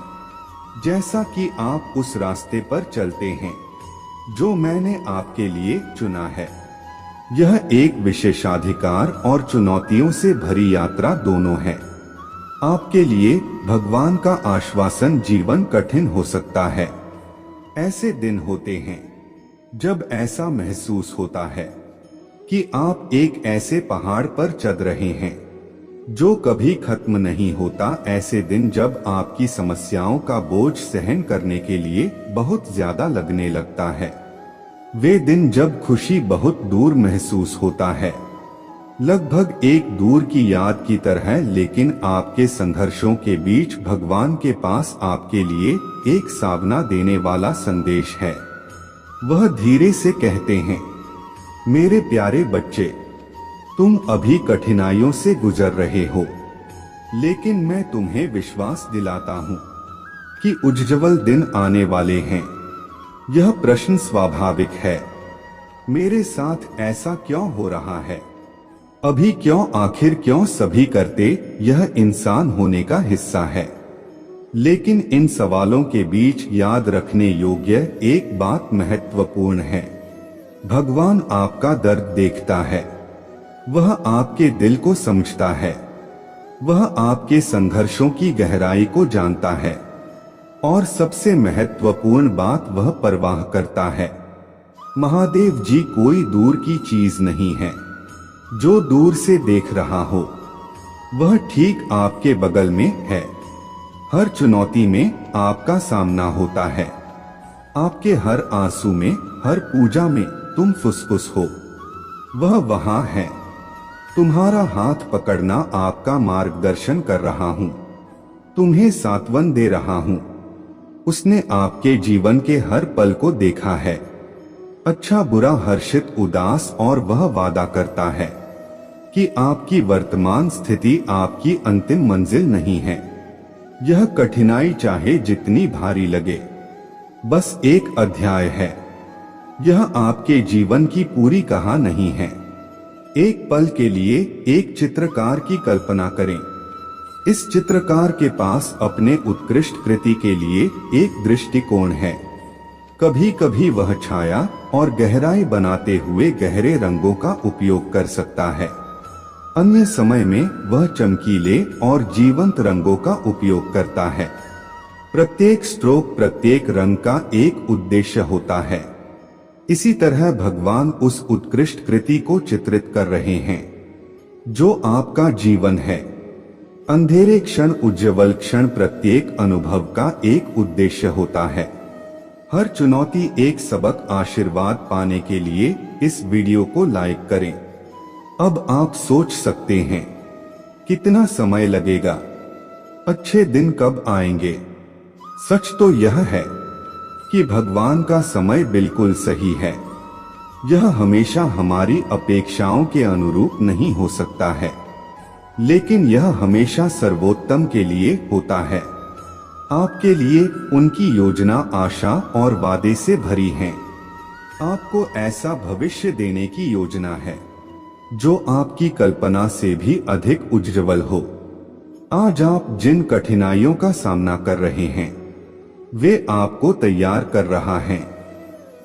जैसा कि आप उस रास्ते पर चलते हैं जो मैंने आपके लिए चुना है, यह एक विशेषाधिकार और चुनौतियों से भरी यात्रा दोनों है। आपके लिए भगवान का आश्वासन जीवन कठिन हो सकता है। ऐसे दिन होते हैं जब ऐसा महसूस होता है कि आप एक ऐसे पहाड़ पर चढ़ रहे हैं जो कभी खत्म नहीं होता। ऐसे दिन जब आपकी समस्याओं का बोझ सहन करने के लिए बहुत ज्यादा लगने लगता है। वे दिन जब खुशी बहुत दूर महसूस होता है, लगभग एक दूर की याद की तरह, लेकिन आपके संघर्षों के बीच भगवान के पास आपके लिए एक सावना देने वाला संदेश है। वह धीरे से कहते हैं, मेरे प्यारे बच्चे, तुम अभी कठिनाइयों से गुजर रहे हो, लेकिन मैं तुम्हें विश्वास दिलाता हूँ कि उज्ज्वल दिन आने वाले हैं। यह प्रश्न स्वाभाविक है, मेरे साथ ऐसा क्यों हो रहा है, अभी क्यों, आखिर क्यों सभी करते। यह इंसान होने का हिस्सा है। लेकिन इन सवालों के बीच याद रखने योग्य एक बात महत्वपूर्ण है। भगवान आपका दर्द देखता है, वह आपके दिल को समझता है, वह आपके संघर्षों की गहराई को जानता है, और सबसे महत्वपूर्ण बात, वह परवाह करता है। महादेव जी कोई दूर की चीज नहीं है जो दूर से देख रहा हो, वह ठीक आपके बगल में है। हर चुनौती में आपका सामना होता है, आपके हर आंसू में, हर पूजा में तुम फुसफुस हो, वह वहां है। तुम्हारा हाथ पकड़ना, आपका मार्गदर्शन कर रहा हूं, तुम्हें सांत्वन दे रहा हूं। उसने आपके जीवन के हर पल को देखा है, अच्छा बुरा, हर्षित उदास, और वह वादा करता है कि आपकी वर्तमान स्थिति आपकी अंतिम मंजिल नहीं है। यह कठिनाई चाहे जितनी भारी लगे, बस एक अध्याय है। यह आपके जीवन की पूरी कहानी नहीं है। एक पल के लिए एक चित्रकार की कल्पना करें। इस चित्रकार के पास अपने उत्कृष्ट कृति के लिए एक दृष्टिकोण है। कभी कभी वह छाया और गहराई बनाते हुए गहरे रंगों का उपयोग कर सकता है, अन्य समय में वह चमकीले और जीवंत रंगों का उपयोग करता है। प्रत्येक स्ट्रोक, प्रत्येक रंग का एक उद्देश्य होता है। इसी तरह भगवान उस उत्कृष्ट कृति को चित्रित कर रहे हैं जो आपका जीवन है। अंधेरे क्षण, उज्ज्वल क्षण, प्रत्येक अनुभव का एक उद्देश्य होता है। हर चुनौती एक सबक। आशीर्वाद पाने के लिए इस वीडियो को लाइक करें। अब आप सोच सकते हैं, कितना समय लगेगा, अच्छे दिन कब आएंगे। सच तो यह है कि भगवान का समय बिल्कुल सही है। यह हमेशा हमारी अपेक्षाओं के अनुरूप नहीं हो सकता है, लेकिन यह हमेशा सर्वोत्तम के लिए होता है। आपके लिए उनकी योजना आशा और वादे से भरी है। आपको ऐसा भविष्य देने की योजना है जो आपकी कल्पना से भी अधिक उज्ज्वल हो। आज आप जिन कठिनाइयों का सामना कर रहे हैं, वे आपको तैयार कर रहा है।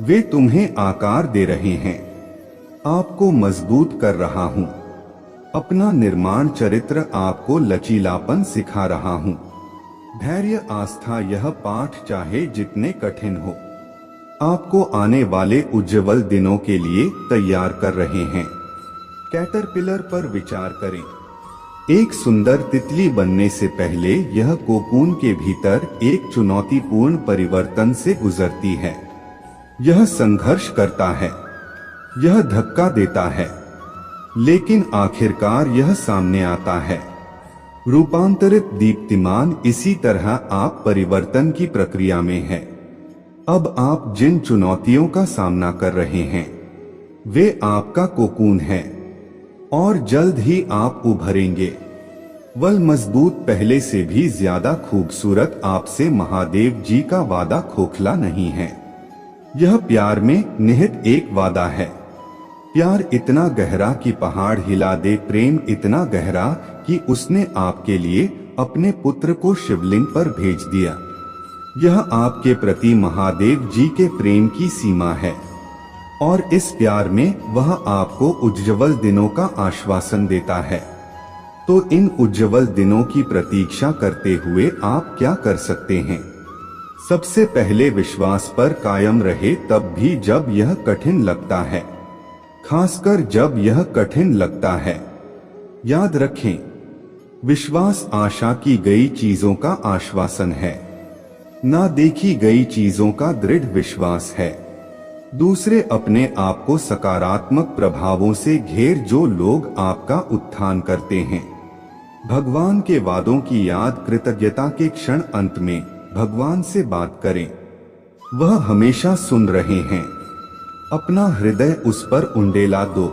वे तुम्हें आकार दे रहे हैं, आपको मजबूत कर रहा हूं। अपना निर्माण चरित्र आपको लचीलापन सिखा रहा हूं। धैर्य, आस्था, यह पाठ चाहे जितने कठिन हो, आपको आने वाले उज्ज्वल दिनों के लिए तैयार कर रहे हैं। कैटरपिलर पर विचार करें। एक सुंदर तितली बनने से पहले यह कोकून के भीतर एक चुनौतीपूर्ण परिवर्तन से गुजरती है। यह संघर्ष करता है, यह धक्का देता है, लेकिन आखिरकार यह सामने आता है। रूपांतरित दीप्तिमान। इसी तरह आप परिवर्तन की प्रक्रिया में हैं। अब आप जिन चुनौतियों का सामना कर रहे हैं वे आपका कोकून है और जल्द ही आप उभरेंगे। वल मजबूत, पहले से भी ज्यादा खूबसूरत। आपसे महादेव जी का वादा खोखला नहीं है। यह प्यार में निहित एक वादा है। प्यार इतना गहरा कि पहाड़ हिला दे, प्रेम इतना गहरा कि उसने आपके लिए अपने पुत्र को शिवलिंग पर भेज दिया। यह आपके प्रति महादेव जी के प्रेम की सीमा है और इस प्यार में वह आपको उज्ज्वल दिनों का आश्वासन देता है। तो इन उज्ज्वल दिनों की प्रतीक्षा करते हुए आप क्या कर सकते हैं? सबसे पहले विश्वास पर कायम रहे, तब भी जब यह कठिन लगता है, खासकर जब यह कठिन लगता है। याद रखें, विश्वास आशा की गई चीजों का आश्वासन है, ना देखी गई चीजों का दृढ़ विश्वास है। दूसरे, अपने आप को सकारात्मक प्रभावों से घेर जो लोग आपका उत्थान करते हैं। भगवान के वादों की याद, कृतज्ञता के क्षण। अंत में भगवान से बात करें, वह हमेशा सुन रहे हैं। अपना हृदय उस पर उंडेला दो।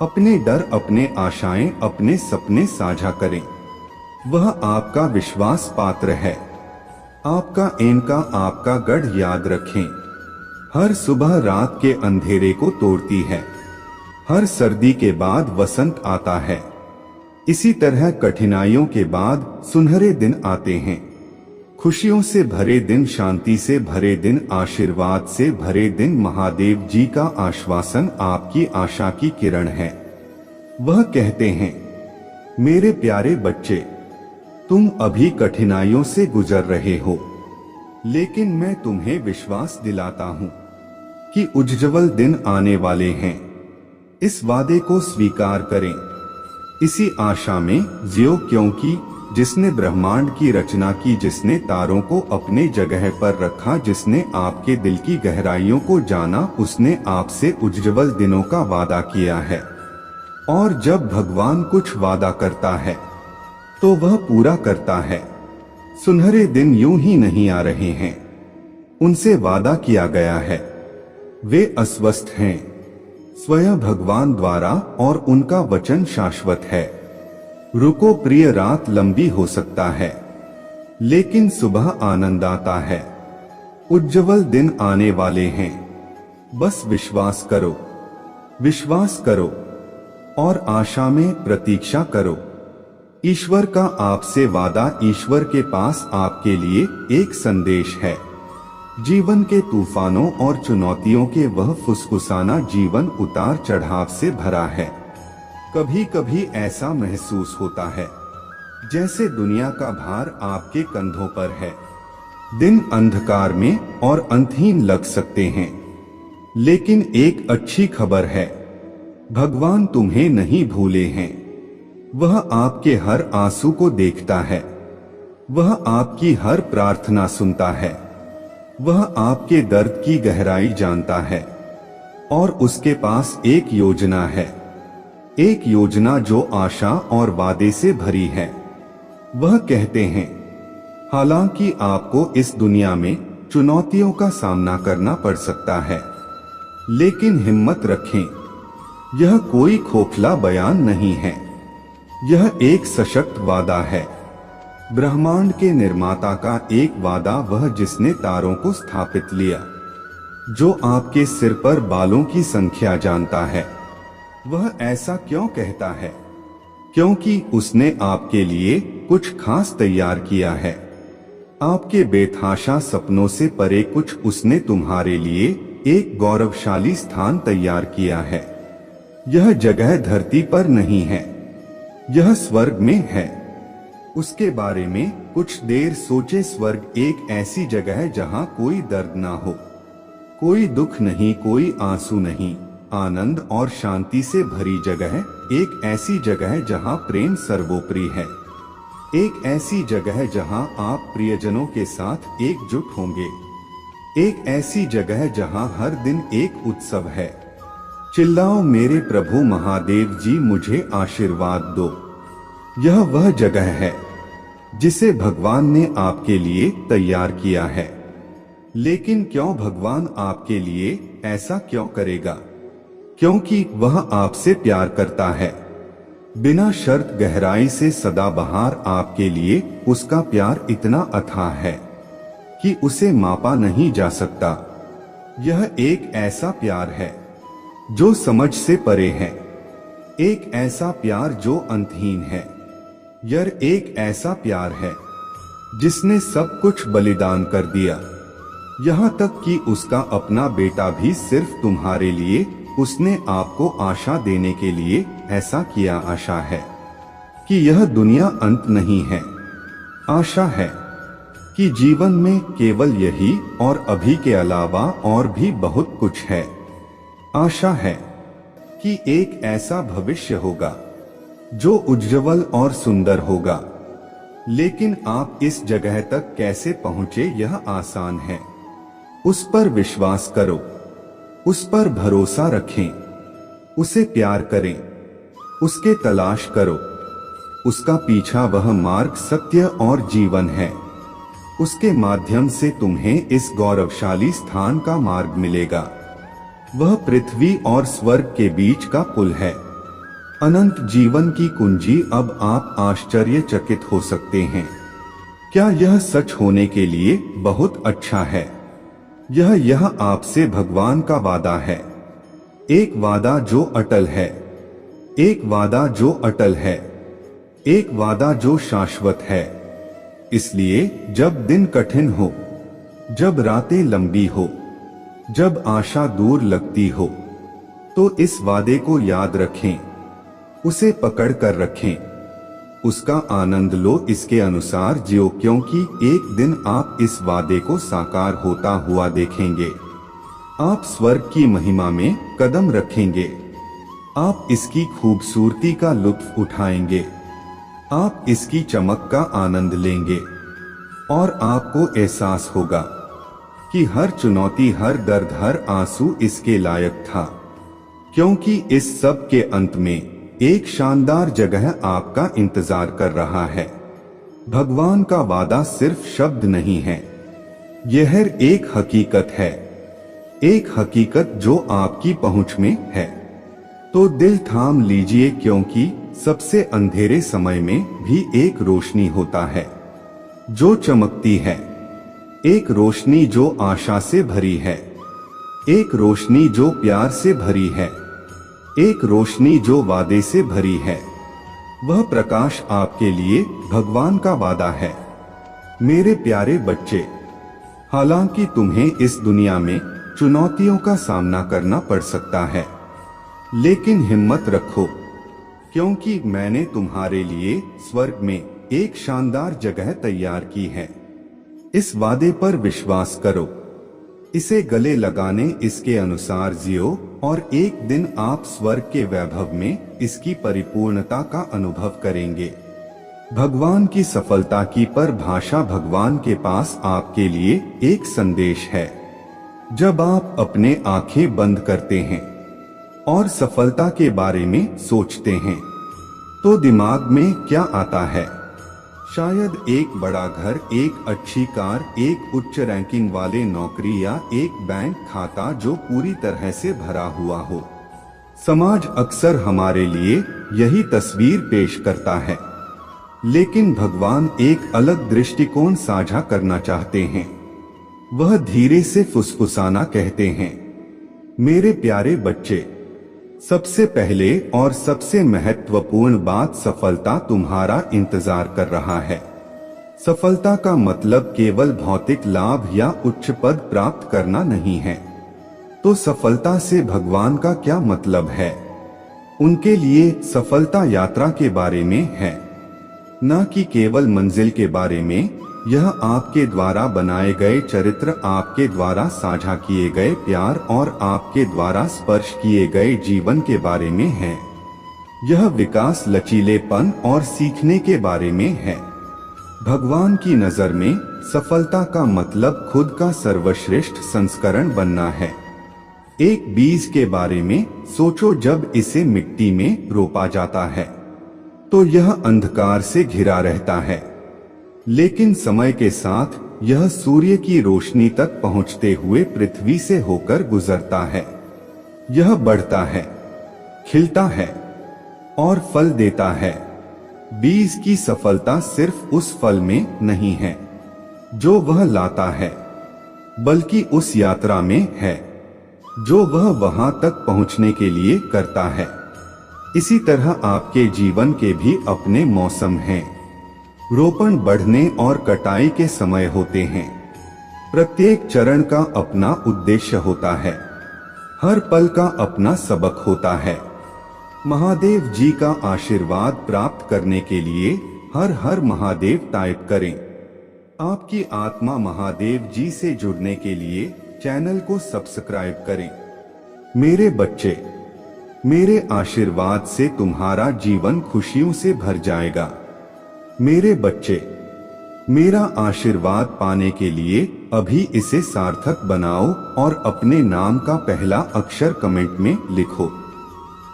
अपने डर, अपने आशाएं, अपने सपने साझा करें। वह आपका विश्वास पात्र है। आपका एनका, आपका गढ़ याद रखें। हर सुबह रात के अंधेरे को तोड़ती है। हर सर्दी के बाद वसंत आता है। इसी तरह कठिनाइयों के बाद सुनहरे दिन आते हैं। खुशियों से भरे दिन, शांति से भरे दिन, आशीर्वाद से भरे दिन। महादेव जी का आश्वासन आपकी आशा की किरण है। वह कहते हैं, मेरे प्यारे बच्चे, तुम अभी कठिनाइयों से गुजर रहे हो, लेकिन मैं तुम्हें विश्वास दिलाता हूं कि उज्ज्वल दिन आने वाले हैं। इस वादे को स्वीकार करें, इसी आशा में जियो, क्योंकि जिसने ब्रह्मांड की रचना की, जिसने तारों को अपने जगह पर रखा, जिसने आपके दिल की गहराइयों को जाना, उसने आपसे उज्ज्वल दिनों का वादा किया है। और जब भगवान कुछ वादा करता है तो वह पूरा करता है। सुनहरे दिन यूं ही नहीं आ रहे हैं, उनसे वादा किया गया है। वे अस्वस्थ हैं स्वयं भगवान द्वारा और उनका वचन शाश्वत है। रुको प्रिय, रात लंबी हो सकता है, लेकिन सुबह आनंद आता है। उज्ज्वल दिन आने वाले हैं, बस विश्वास करो, विश्वास करो और आशा में प्रतीक्षा करो। ईश्वर का आपसे वादा, ईश्वर के पास आपके लिए एक संदेश है। जीवन के तूफानों और चुनौतियों के वह फुसफुसाना जीवन उतार चढ़ाव से भरा है। कभी कभी ऐसा महसूस होता है जैसे दुनिया का भार आपके कंधों पर है। दिन अंधकार में और अंतहीन लग सकते हैं, लेकिन एक अच्छी खबर है, भगवान तुम्हें नहीं भूले हैं। वह आपके हर आंसू को देखता है, वह आपकी हर प्रार्थना सुनता है, वह आपके दर्द की गहराई जानता है और उसके पास एक योजना है, एक योजना जो आशा और वादे से भरी है। वह कहते हैं, हालांकि आपको इस दुनिया में चुनौतियों का सामना करना पड़ सकता है, लेकिन हिम्मत रखें, यह कोई खोखला बयान नहीं है, यह एक सशक्त वादा है। ब्रह्मांड के निर्माता का एक वादा, वह जिसने तारों को स्थापित लिया, जो आपके सिर पर बालों की संख्या जानता है। वह ऐसा क्यों कहता है? क्योंकि उसने आपके लिए कुछ खास तैयार किया है। आपके बेतहाशा सपनों से परे कुछ उसने तुम्हारे लिए एक गौरवशाली स्थान तैयार किया है। यह जगह धरती पर नहीं है, यह स्वर्ग में है। उसके बारे में कुछ देर सोचे। स्वर्ग एक ऐसी जगह है जहां कोई दर्द ना हो, कोई दुख नहीं, कोई आंसू नहीं, आनंद और शांति से भरी जगह, एक ऐसी जगह जहां प्रेम सर्वोपरि है, एक ऐसी जगह जहां आप प्रियजनों के साथ एकजुट होंगे, एक ऐसी जगह जहां हर दिन एक उत्सव है। चिल्लाओ मेरे प्रभु महादेव जी, मुझे आशीर्वाद दो। यह वह जगह है जिसे भगवान ने आपके लिए तैयार किया है। लेकिन क्यों भगवान आपके लिए ऐसा क्यों करेगा? क्योंकि वह आपसे प्यार करता है। बिना शर्त गहराई से सदाबहार आपके लिए उसका प्यार इतना अथाह है कि उसे मापा नहीं जा सकता। यह एक ऐसा प्यार है जो समझ से परे है, एक ऐसा प्यार जो अंतहीन है। यह एक ऐसा प्यार है जिसने सब कुछ बलिदान कर दिया, यहाँ तक कि उसका अपना बेटा भी सिर्फ तुम्हारे लिए। उसने आपको आशा देने के लिए ऐसा किया। आशा है कि यह दुनिया अंत नहीं है। आशा है कि जीवन में केवल यही और अभी के अलावा और भी बहुत कुछ है। आशा है कि एक ऐसा भविष्य होगा जो उज्जवल और सुंदर होगा। लेकिन आप इस जगह तक कैसे पहुंचे, यह आसान है। उस पर विश्वास करो, उस पर भरोसा रखें, उसे प्यार करें, उसके तलाश करो। उसका पीछा वह मार्ग, सत्य और जीवन है। उसके माध्यम से तुम्हें इस गौरवशाली स्थान का मार्ग मिलेगा। वह पृथ्वी और स्वर्ग के बीच का पुल है, अनंत जीवन की कुंजी। अब आप आश्चर्यचकित हो सकते हैं, क्या यह सच होने के लिए बहुत अच्छा है? यह आपसे भगवान का वादा है, एक वादा जो अटल है, एक वादा जो अटल है, एक वादा जो शाश्वत है। इसलिए जब दिन कठिन हो, जब रातें लंबी हो, जब आशा दूर लगती हो, तो इस वादे को याद रखें, उसे पकड़ कर रखें, उसका आनंद लो, इसके अनुसार जियो, क्योंकि एक दिन आप इस वादे को साकार होता हुआ देखेंगे। आप स्वर्ग की महिमा में कदम रखेंगे, आप इसकी खूबसूरती का लुत्फ उठाएंगे, आप इसकी चमक का आनंद लेंगे और आपको एहसास होगा कि हर चुनौती, हर दर्द, हर आंसू इसके लायक था, क्योंकि इस सब के अंत में एक शानदार जगह आपका इंतजार कर रहा है। भगवान का वादा सिर्फ शब्द नहीं है, यह एक हकीकत है, एक हकीकत जो आपकी पहुंच में है। तो दिल थाम लीजिए, क्योंकि सबसे अंधेरे समय में भी एक रोशनी होता है जो चमकती है, एक रोशनी जो आशा से भरी है, एक रोशनी जो प्यार से भरी है, एक रोशनी जो वादे से भरी है। वह प्रकाश आपके लिए भगवान का वादा है। मेरे प्यारे बच्चे, हालांकि तुम्हें इस दुनिया में चुनौतियों का सामना करना पड़ सकता है, लेकिन हिम्मत रखो, क्योंकि मैंने तुम्हारे लिए स्वर्ग में एक शानदार जगह तैयार की है। इस वादे पर विश्वास करो, इसे गले लगाने, इसके अनुसार जियो और एक दिन आप स्वर्ग के वैभव में इसकी परिपूर्णता का अनुभव करेंगे। भगवान की सफलता की परिभाषा, भगवान के पास आपके लिए एक संदेश है। जब आप अपने आंखें बंद करते हैं और सफलता के बारे में सोचते हैं, तो दिमाग में क्या आता है? शायद एक बड़ा घर, एक अच्छी कार, एक उच्च रैंकिंग वाले नौकरी या एक बैंक खाता जो पूरी तरह से भरा हुआ हो। समाज अक्सर हमारे लिए यही तस्वीर पेश करता है, लेकिन भगवान एक अलग दृष्टिकोण साझा करना चाहते हैं। वह धीरे से फुसफुसाना कहते हैं, मेरे प्यारे बच्चे, सबसे पहले और सबसे महत्वपूर्ण बात, सफलता तुम्हारा इंतजार कर रहा है। सफलता का मतलब केवल भौतिक लाभ या उच्च पद प्राप्त करना नहीं है। तो सफलता से भगवान का क्या मतलब है? उनके लिए सफलता यात्रा के बारे में है, न कि केवल मंजिल के बारे में। यह आपके द्वारा बनाए गए चरित्र, आपके द्वारा साझा किए गए प्यार और आपके द्वारा स्पर्श किए गए जीवन के बारे में है। यह विकास, लचीलेपन और सीखने के बारे में है। भगवान की नजर में सफलता का मतलब खुद का सर्वश्रेष्ठ संस्करण बनना है। एक बीज के बारे में सोचो, जब इसे मिट्टी में रोपा जाता है तो यह अंधकार से घिरा रहता है, लेकिन समय के साथ यह सूर्य की रोशनी तक पहुंचते हुए पृथ्वी से होकर गुजरता है। यह बढ़ता है, खिलता है और फल देता है। बीज की सफलता सिर्फ उस फल में नहीं है जो वह लाता है, बल्कि उस यात्रा में है जो वह वहां तक पहुंचने के लिए करता है। इसी तरह आपके जीवन के भी अपने मौसम हैं। रोपण, बढ़ने और कटाई के समय होते हैं। प्रत्येक चरण का अपना उद्देश्य होता है। हर पल का अपना सबक होता है। महादेव जी का आशीर्वाद प्राप्त करने के लिए हर हर महादेव टाइप करें। आपकी आत्मा महादेव जी से जुड़ने के लिए चैनल को सब्सक्राइब करें। मेरे बच्चे, मेरे आशीर्वाद से तुम्हारा जीवन खुशियों से भर जाएगा। मेरे बच्चे, मेरा आशीर्वाद पाने के लिए अभी इसे सार्थक बनाओ और अपने नाम का पहला अक्षर कमेंट में लिखो।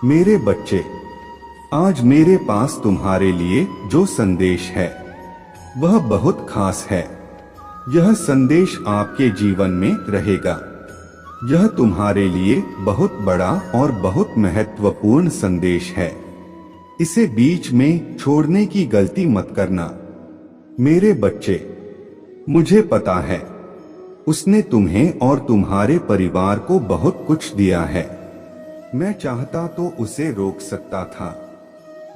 मेरे बच्चे, आज मेरे पास तुम्हारे लिए जो संदेश है वह बहुत खास है। यह संदेश आपके जीवन में रहेगा। यह तुम्हारे लिए बहुत बड़ा और बहुत महत्वपूर्ण संदेश है। इसे बीच में छोड़ने की गलती मत करना। मेरे बच्चे, मुझे पता है उसने तुम्हें और तुम्हारे परिवार को बहुत कुछ दिया है। मैं चाहता तो उसे रोक सकता था,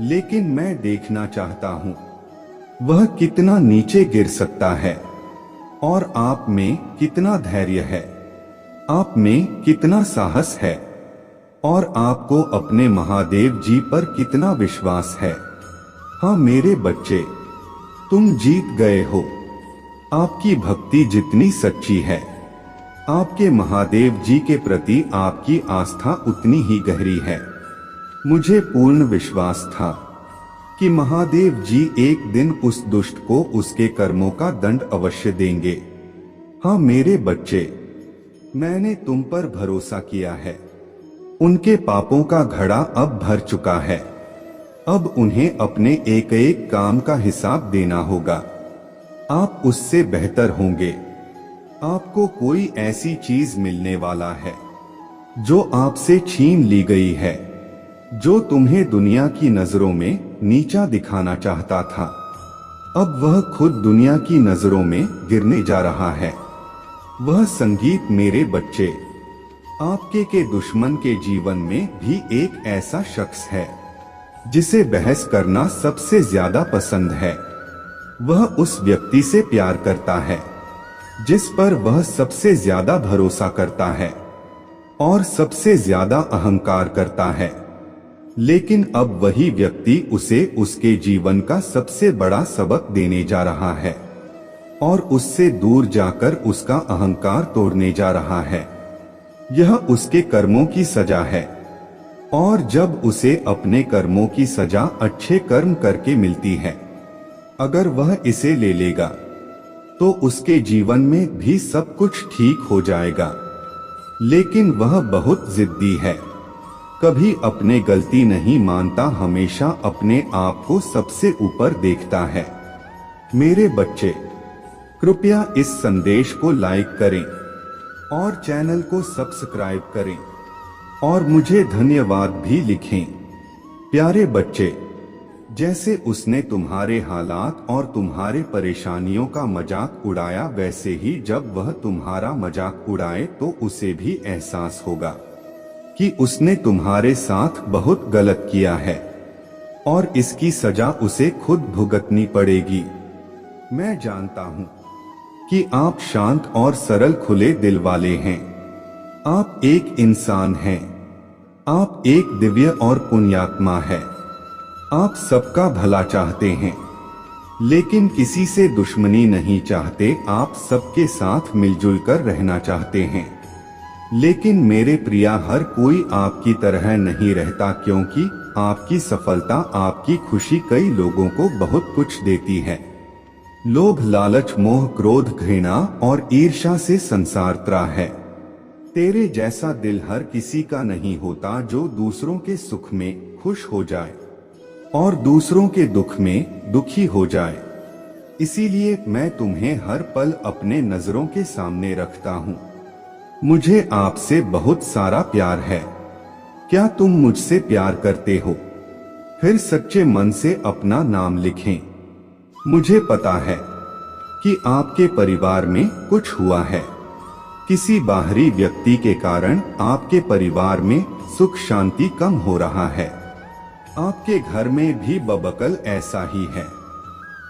लेकिन मैं देखना चाहता हूँ वह कितना नीचे गिर सकता है और आप में कितना धैर्य है, आप में कितना साहस है और आपको अपने महादेव जी पर कितना विश्वास है। हाँ मेरे बच्चे, तुम जीत गए हो। आपकी भक्ति जितनी सच्ची है, आपके महादेव जी के प्रति आपकी आस्था उतनी ही गहरी है। मुझे पूर्ण विश्वास था कि महादेव जी एक दिन उस दुष्ट को उसके कर्मों का दंड अवश्य देंगे। हाँ मेरे बच्चे, मैंने तुम पर भरोसा किया है। उनके पापों का घड़ा अब भर चुका है। अब उन्हें अपने एक एक काम का हिसाब देना होगा। आप उससे बेहतर होंगे। आपको कोई ऐसी चीज मिलने वाला है जो आपसे छीन ली गई है, जो तुम्हें दुनिया की नजरों में नीचा दिखाना चाहता था। अब वह खुद दुनिया की नजरों में गिरने जा रहा है। वह संगीत मेरे बच्चे, आपके के दुश्मन के जीवन में भी एक ऐसा शख्स है जिसे बहस करना सबसे ज्यादा पसंद है। वह उस व्यक्ति से प्यार करता है जिस पर वह सबसे ज्यादा भरोसा करता है और सबसे ज्यादा अहंकार करता है। लेकिन अब वही व्यक्ति उसे उसके जीवन का सबसे बड़ा सबक देने जा रहा है और उससे दूर जाकर उसका अहंकार तोड़ने जा रहा है। यह उसके कर्मों की सजा है और जब उसे अपने कर्मों की सजा अच्छे कर्म करके मिलती है, अगर वह इसे ले लेगा तो उसके जीवन में भी सब कुछ ठीक हो जाएगा। लेकिन वह बहुत जिद्दी है, कभी अपने गलती नहीं मानता, हमेशा अपने आप को सबसे ऊपर देखता है। मेरे बच्चे, कृपया इस संदेश को लाइक करें और चैनल को सब्सक्राइब करें और मुझे धन्यवाद भी लिखें। प्यारे बच्चे, जैसे उसने तुम्हारे हालात और तुम्हारे परेशानियों का मजाक उड़ाया, वैसे ही जब वह तुम्हारा मजाक उड़ाए तो उसे भी एहसास होगा कि उसने तुम्हारे साथ बहुत गलत किया है और इसकी सजा उसे खुद भुगतनी पड़ेगी। मैं जानता हूँ कि आप शांत और सरल खुले दिल वाले हैं। आप एक इंसान हैं। आप एक दिव्य और पुण्यात्मा है। आप सबका भला चाहते हैं। लेकिन किसी से दुश्मनी नहीं चाहते, आप सबके साथ मिलजुल कर रहना चाहते हैं। लेकिन मेरे प्रिया, हर कोई आपकी तरह नहीं रहता, क्योंकि आपकी सफलता, आपकी खुशी कई लोगों को बहुत कुछ देती है। लोभ, लालच, मोह, क्रोध, घृणा और ईर्ष्या से संसार त्रा है। तेरे जैसा दिल हर किसी का नहीं होता जो दूसरों के सुख में खुश हो जाए और दूसरों के दुख में दुखी हो जाए। इसीलिए मैं तुम्हें हर पल अपने नजरों के सामने रखता हूँ। मुझे आपसे बहुत सारा प्यार है। क्या तुम मुझसे प्यार करते हो? फिर सच्चे मन से अपना नाम लिखें। मुझे पता है कि आपके परिवार में कुछ हुआ है। किसी बाहरी व्यक्ति के कारण आपके परिवार में सुख शांति कम हो रहा है। आपके घर में भी बबकल ऐसा ही है।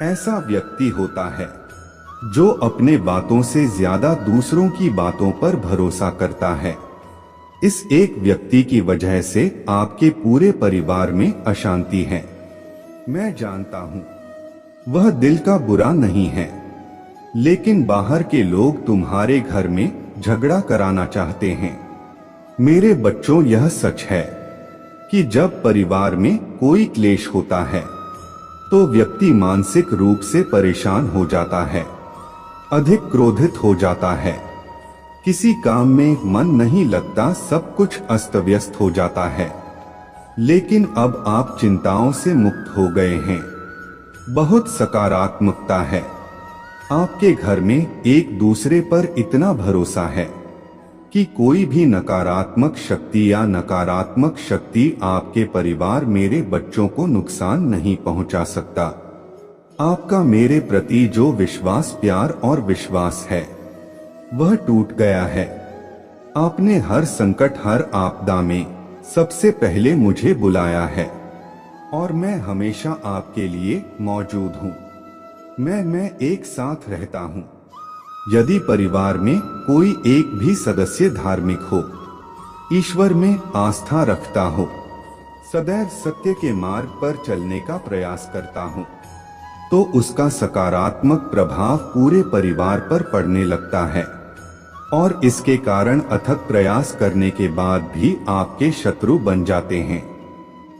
ऐसा व्यक्ति होता है जो अपने बातों से ज्यादा दूसरों की बातों पर भरोसा करता है। इस एक व्यक्ति की वजह से आपके पूरे परिवार में अशांति है। मैं जानता हूँ वह दिल का बुरा नहीं है, लेकिन बाहर के लोग तुम्हारे घर में झगड़ा कराना चाहते हैं। मेरे बच्चों, यह सच है कि जब परिवार में कोई क्लेश होता है तो व्यक्ति मानसिक रूप से परेशान हो जाता है, अधिक क्रोधित हो जाता है, किसी काम में मन नहीं लगता, सब कुछ अस्त व्यस्त हो जाता है। लेकिन अब आप चिंताओं से मुक्त हो गए हैं। बहुत सकारात्मकता है। आपके घर में एक दूसरे पर इतना भरोसा है कि कोई भी नकारात्मक शक्ति या नकारात्मक शक्ति आपके परिवार, मेरे बच्चों को नुकसान नहीं पहुंचा सकता। आपका मेरे प्रति जो विश्वास, प्यार और विश्वास है वह टूट गया है। आपने हर संकट, हर आपदा में सबसे पहले मुझे बुलाया है और मैं हमेशा आपके लिए मौजूद हूँ। मैं एक साथ रहता हूँ। यदि परिवार में कोई एक भी सदस्य धार्मिक हो, ईश्वर में आस्था रखता हो, सदैव सत्य के मार्ग पर चलने का प्रयास करता हूँ, तो उसका सकारात्मक प्रभाव पूरे परिवार पर पड़ने लगता है और इसके कारण अथक प्रयास करने के बाद भी आपके शत्रु बन जाते हैं।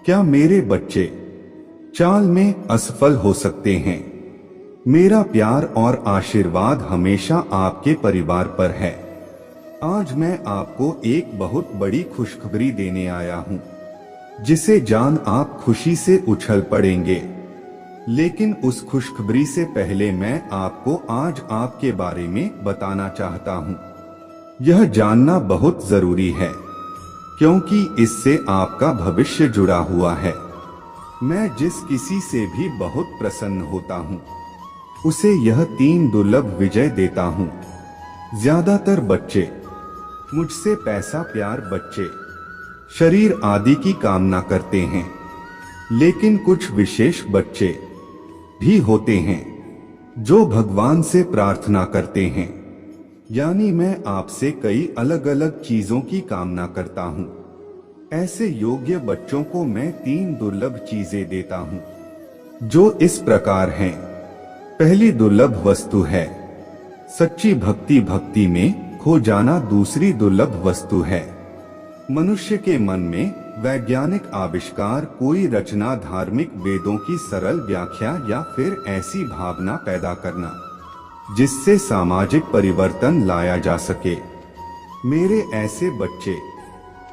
क्या मेरे बच्चे चाल में असफल हो सकते हैं? मेरा प्यार और आशीर्वाद हमेशा आपके परिवार पर है। आज मैं आपको एक बहुत बड़ी खुशखबरी देने आया हूँ, जिसे जान आप खुशी से उछल पड़ेंगे। लेकिन उस खुशखबरी से पहले मैं आपको आज आपके बारे में बताना चाहता हूँ। यह जानना बहुत जरूरी है, क्योंकि इससे आपका भविष्य जुड़ा हुआ है। मैं जिस किसी से भी बहुत प्रसन्न होता हूँ, उसे यह 3 दुर्लभ विजय देता हूँ। ज्यादातर बच्चे मुझसे पैसा, प्यार, बच्चे, शरीर आदि की कामना करते हैं, लेकिन कुछ विशेष बच्चे भी होते हैं जो भगवान से प्रार्थना करते हैं। यानी मैं आपसे कई अलग अलग चीजों की कामना करता हूँ। ऐसे योग्य बच्चों को मैं 3 दुर्लभ चीजें देता हूँ, जो इस प्रकार हैं। पहली दुर्लभ वस्तु है सच्ची भक्ति। भक्ति में खो जाना दूसरी दुर्लभ वस्तु है। मनुष्य के मन में वैज्ञानिक आविष्कार, कोई रचना, धार्मिक वेदों की सरल व्याख्या या फिर ऐसी भावना पैदा करना जिससे सामाजिक परिवर्तन लाया जा सके। मेरे ऐसे बच्चे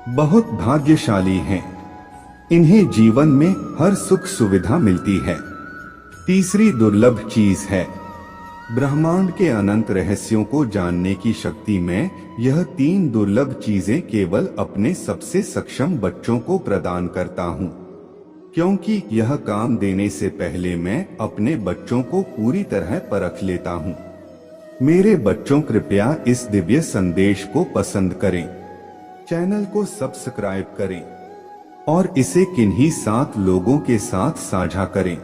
बहुत भाग्यशाली हैं। इन्हें जीवन में हर सुख सुविधा मिलती है। तीसरी दुर्लभ चीज है ब्रह्मांड के अनंत रहस्यों को जानने की शक्ति। में यह 3 दुर्लभ चीजें केवल अपने सबसे सक्षम बच्चों को प्रदान करता हूँ, क्योंकि यह काम देने से पहले मैं अपने बच्चों को पूरी तरह परख लेता हूँ। मेरे बच्चों, कृपया इस दिव्य संदेश को पसंद करें, चैनल को सब्सक्राइब करें और इसे किन्हीं 7 लोगों के साथ साझा करें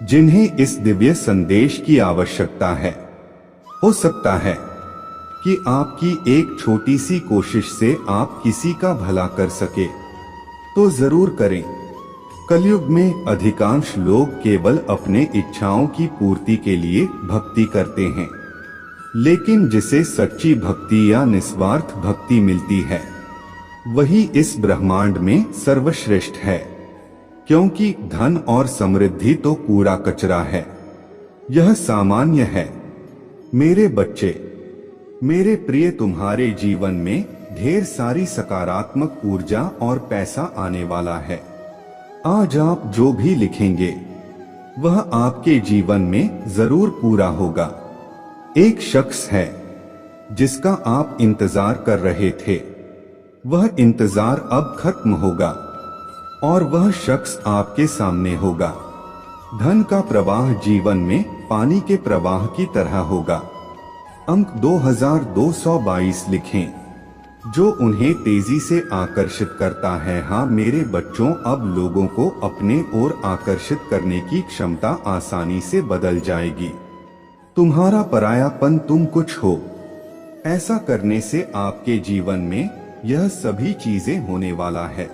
जिन्हें इस दिव्य संदेश की आवश्यकता है। हो सकता है कि आपकी एक छोटी सी कोशिश से आप किसी का भला कर सके, तो जरूर करें। कलयुग में अधिकांश लोग केवल अपने इच्छाओं की पूर्ति के लिए भक्ति करते हैं, लेकिन जिसे सच्ची भक्ति या निस्वार्थ भक्ति मिलती है वही इस ब्रह्मांड में सर्वश्रेष्ठ है, क्योंकि धन और समृद्धि तो कूड़ा कचरा है, यह सामान्य है। मेरे बच्चे, मेरे प्रिय, तुम्हारे जीवन में ढेर सारी सकारात्मक ऊर्जा और पैसा आने वाला है। आज आप जो भी लिखेंगे वह आपके जीवन में जरूर पूरा होगा। एक शख्स है जिसका आप इंतजार कर रहे थे, वह इंतजार अब खत्म होगा और वह शख्स आपके सामने होगा। धन का प्रवाह जीवन में पानी के प्रवाह की तरह होगा। अंक 2222 लिखें, जो उन्हें तेजी से आकर्षित करता है। हाँ मेरे बच्चों, अब लोगों को अपने ओर आकर्षित करने की क्षमता आसानी से बदल जाएगी। तुम्हारा परायापन तुम कुछ हो, ऐसा करने से आपके जीवन में यह सभी चीजें होने वाला है।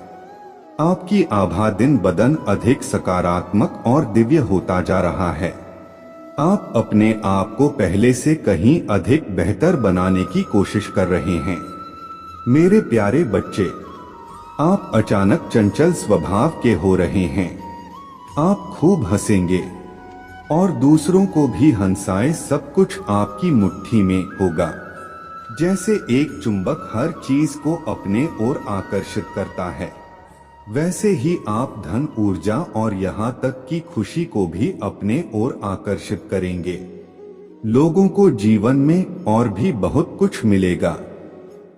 आपकी आभा दिन बदन अधिक सकारात्मक और दिव्य होता जा रहा है। आप अपने आप को पहले से कहीं अधिक बेहतर बनाने की कोशिश कर रहे हैं। मेरे प्यारे बच्चे, आप अचानक चंचल स्वभाव के हो रहे हैं। आप खूब हंसेंगे और दूसरों को भी हंसाए। सब कुछ आपकी मुट्ठी में होगा। जैसे एक चुंबक हर चीज को अपने ओर आकर्षित करता है, वैसे ही आप धन, ऊर्जा और यहाँ तक कि खुशी को भी अपने ओर आकर्षित करेंगे। लोगों को जीवन में और भी बहुत कुछ मिलेगा।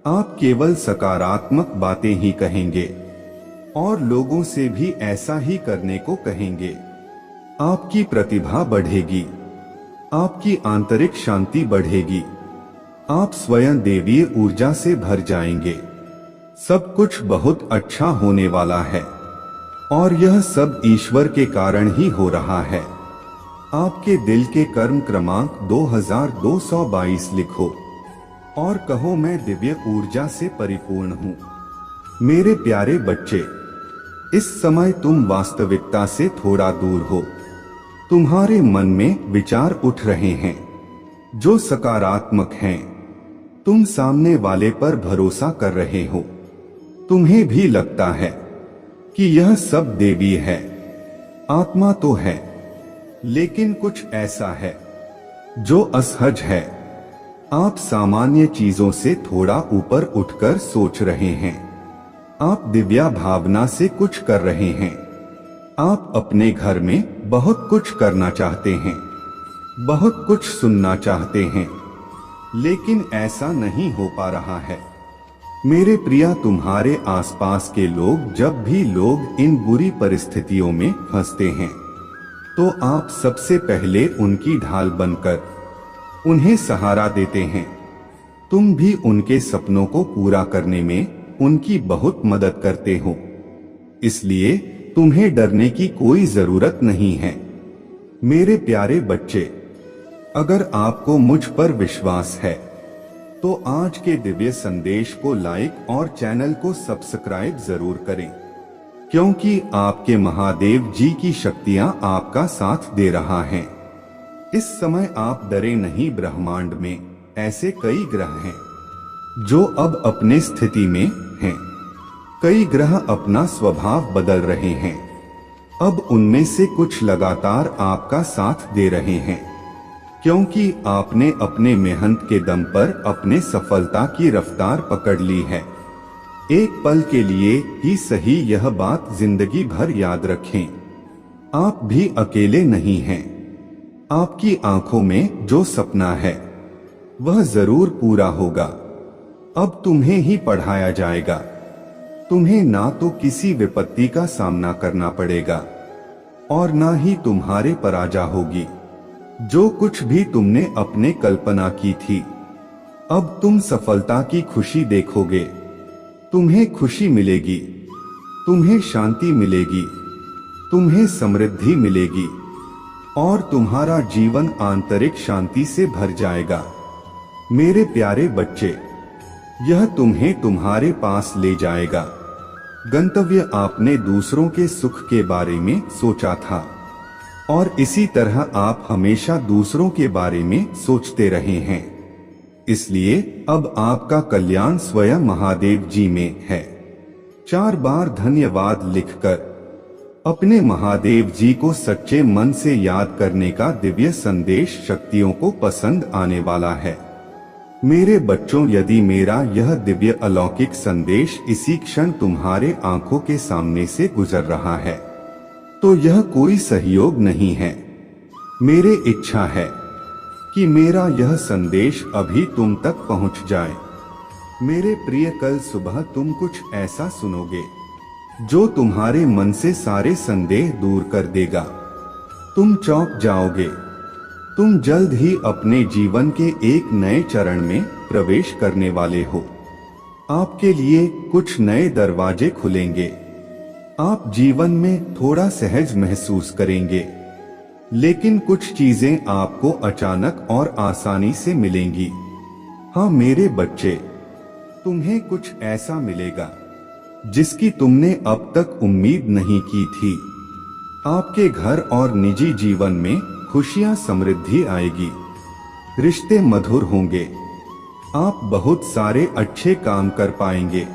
आप केवल सकारात्मक बातें ही कहेंगे और लोगों से भी ऐसा ही करने को कहेंगे। आपकी प्रतिभा बढ़ेगी, आपकी आंतरिक शांति बढ़ेगी, आप स्वयं दैवीय ऊर्जा से भर जाएंगे। सब कुछ बहुत अच्छा होने वाला है और यह सब ईश्वर के कारण ही हो रहा है। आपके दिल के कर्म क्रमांक 2222 लिखो और कहो, मैं दिव्य ऊर्जा से परिपूर्ण हूँ। मेरे प्यारे बच्चे, इस समय तुम वास्तविकता से थोड़ा दूर हो। तुम्हारे मन में विचार उठ रहे हैं जो सकारात्मक हैं। तुम सामने वाले पर भरोसा कर रहे हो। तुम्हें भी लगता है कि यह सब देवी है, आत्मा तो है, लेकिन कुछ ऐसा है जो असहज है। आप सामान्य चीजों से थोड़ा ऊपर उठकर सोच रहे हैं। आप दिव्या भावना से कुछ कर रहे हैं। आप अपने घर में बहुत कुछ करना चाहते हैं, बहुत कुछ सुनना चाहते हैं, लेकिन ऐसा नहीं हो पा रहा है। मेरे प्रिया, तुम्हारे आसपास के लोग, जब भी लोग इन बुरी परिस्थितियों में फंसते हैं तो आप सबसे पहले उनकी ढाल बनकर उन्हें सहारा देते हैं। तुम भी उनके सपनों को पूरा करने में उनकी बहुत मदद करते हो, इसलिए तुम्हें डरने की कोई जरूरत नहीं है। मेरे प्यारे बच्चे, अगर आपको मुझ पर विश्वास है तो आज के दिव्य संदेश को लाइक और चैनल को सब्सक्राइब जरूर करें, क्योंकि आपके महादेव जी की शक्तियां आपका साथ दे रहा हैं। इस समय आप डरे नहीं। ब्रह्मांड में ऐसे कई ग्रह हैं जो अब अपने स्थिति में हैं। कई ग्रह अपना स्वभाव बदल रहे हैं। अब उनमें से कुछ लगातार आपका साथ दे रहे हैं, क्योंकि आपने अपने मेहनत के दम पर अपने सफलता की रफ्तार पकड़ ली है। एक पल के लिए ही सही, यह बात जिंदगी भर याद रखें। आप भी अकेले नहीं हैं। आपकी आंखों में जो सपना है वह जरूर पूरा होगा। अब तुम्हें ही पढ़ाया जाएगा। तुम्हें ना तो किसी विपत्ति का सामना करना पड़ेगा और ना ही तुम्हारे पराजय होगी। जो कुछ भी तुमने अपने कल्पना की थी, अब तुम सफलता की खुशी देखोगे। तुम्हें खुशी मिलेगी, तुम्हें शांति मिलेगी, तुम्हें समृद्धि मिलेगी और तुम्हारा जीवन आंतरिक शांति से भर जाएगा। मेरे प्यारे बच्चे, यह तुम्हें तुम्हारे पास ले जाएगा। गंतव्य आपने दूसरों के सुख के बारे में सोचा था और इसी तरह आप हमेशा दूसरों के बारे में सोचते रहे हैं। इसलिए अब आपका कल्याण स्वयं महादेव जी में है। 4 बार धन्यवाद लिखकर अपने महादेव जी को सच्चे मन से याद करने का दिव्य संदेश शक्तियों को पसंद आने वाला है। मेरे बच्चों, यदि मेरा यह दिव्य अलौकिक संदेश इसी क्षण तुम्हारे आंखों के सामने से गुजर रहा है तो यह कोई सहयोग नहीं है। मेरी इच्छा है कि मेरा यह संदेश अभी तुम तक पहुंच जाए। मेरे प्रिय, कल सुबह तुम कुछ ऐसा सुनोगे जो तुम्हारे मन से सारे संदेह दूर कर देगा। तुम चौंक जाओगे। तुम जल्द ही अपने जीवन के एक नए चरण में प्रवेश करने वाले हो। आपके लिए कुछ नए दरवाजे खुलेंगे। आप जीवन में थोड़ा सहज महसूस करेंगे, लेकिन कुछ चीजें आपको अचानक और आसानी से मिलेंगी। हाँ मेरे बच्चे, तुम्हें कुछ ऐसा मिलेगा जिसकी तुमने अब तक उम्मीद नहीं की थी। आपके घर और निजी जीवन में खुशियां, समृद्धि आएगी। रिश्ते मधुर होंगे। आप बहुत सारे अच्छे काम कर पाएंगे।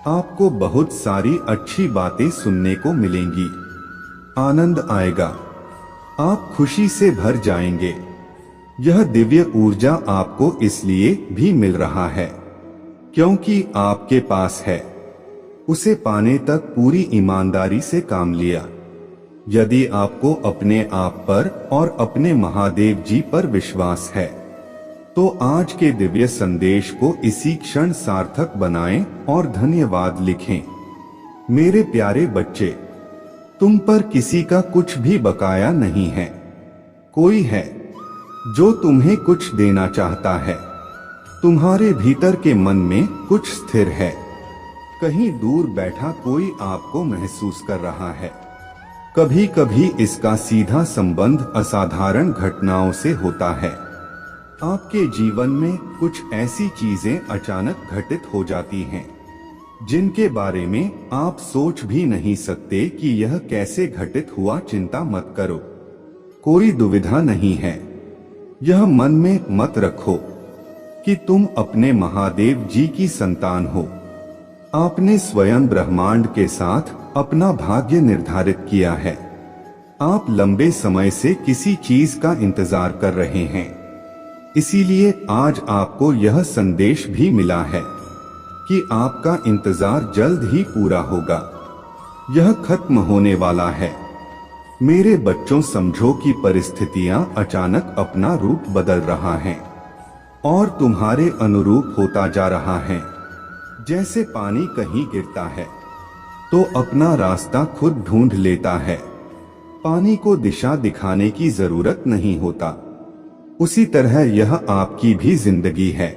आपको बहुत सारी अच्छी बातें सुनने को मिलेंगी। आनंद आएगा। आप खुशी से भर जाएंगे। यह दिव्य ऊर्जा आपको इसलिए भी मिल रहा है क्योंकि आपके पास है। उसे पाने तक पूरी ईमानदारी से काम लिया। यदि आपको अपने आप पर और अपने महादेव जी पर विश्वास है तो आज के दिव्य संदेश को इसी क्षण सार्थक बनाएं और धन्यवाद लिखें। मेरे प्यारे बच्चे, तुम पर किसी का कुछ भी बकाया नहीं है। कोई है जो तुम्हें कुछ देना चाहता है। तुम्हारे भीतर के मन में कुछ स्थिर है। कहीं दूर बैठा कोई आपको महसूस कर रहा है। कभी कभी इसका सीधा संबंध असाधारण घटनाओं से होता है। आपके जीवन में कुछ ऐसी चीजें अचानक घटित हो जाती हैं जिनके बारे में आप सोच भी नहीं सकते कि यह कैसे घटित हुआ। चिंता मत करो, कोई दुविधा नहीं है। यह मन में मत रखो कि तुम अपने महादेव जी की संतान हो। आपने स्वयं ब्रह्मांड के साथ अपना भाग्य निर्धारित किया है। आप लंबे समय से किसी चीज का इंतजार कर रहे हैं। इसीलिए आज आपको यह संदेश भी मिला है कि आपका इंतजार जल्द ही पूरा होगा। यह खत्म होने वाला है। मेरे बच्चों, समझो कि परिस्थितियां अचानक अपना रूप बदल रहा है और तुम्हारे अनुरूप होता जा रहा है। जैसे पानी कहीं गिरता है तो अपना रास्ता खुद ढूंढ लेता है। पानी को दिशा दिखाने की जरूरत नहीं होता। उसी तरह यह आपकी भी जिंदगी है।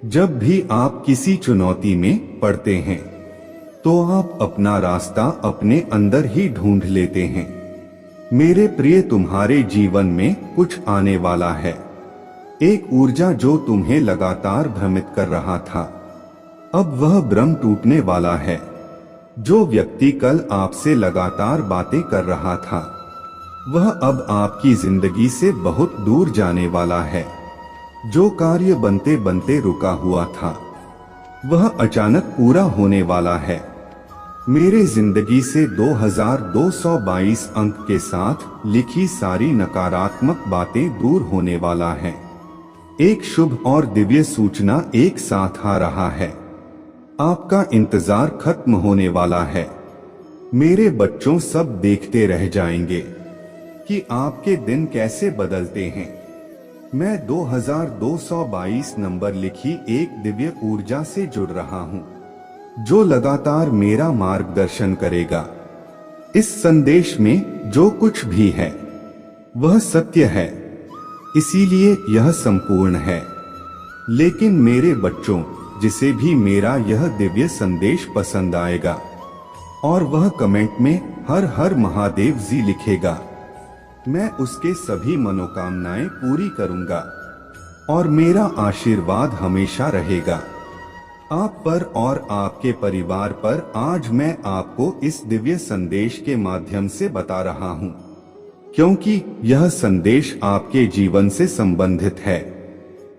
जब भी आप किसी चुनौती में पड़ते हैं तो आप अपना रास्ता अपने अंदर ही ढूंढ लेते हैं। मेरे प्रिय, तुम्हारे जीवन में कुछ आने वाला है। एक ऊर्जा जो तुम्हें लगातार भ्रमित कर रहा था, अब वह भ्रम टूटने वाला है। जो व्यक्ति कल आपसे लगातार बातें कर रहा था, वह अब आपकी जिंदगी से बहुत दूर जाने वाला है। जो कार्य बनते बनते रुका हुआ था, वह अचानक पूरा होने वाला है। मेरे जिंदगी से 2222 अंक के साथ लिखी सारी नकारात्मक बातें दूर होने वाला है। एक शुभ और दिव्य सूचना एक साथ आ रहा है। आपका इंतजार खत्म होने वाला है। मेरे बच्चों, सब देखते रह जाएंगे कि आपके दिन कैसे बदलते हैं। मैं 2222 नंबर लिखी एक दिव्य ऊर्जा से जुड़ रहा हूं जो लगातार मेरा मार्गदर्शन करेगा। इस संदेश में जो कुछ भी है वह सत्य है, इसीलिए यह संपूर्ण है। लेकिन मेरे बच्चों, जिसे भी मेरा यह दिव्य संदेश पसंद आएगा और वह कमेंट में हर हर महादेव जी लिखेगा, मैं उसके सभी मनोकामनाएं पूरी करूंगा और मेरा आशीर्वाद हमेशा रहेगा। आप पर और आपके परिवार पर आज मैं आपको इस दिव्य संदेश के माध्यम से बता रहा हूँ, क्योंकि यह संदेश आपके जीवन से संबंधित है।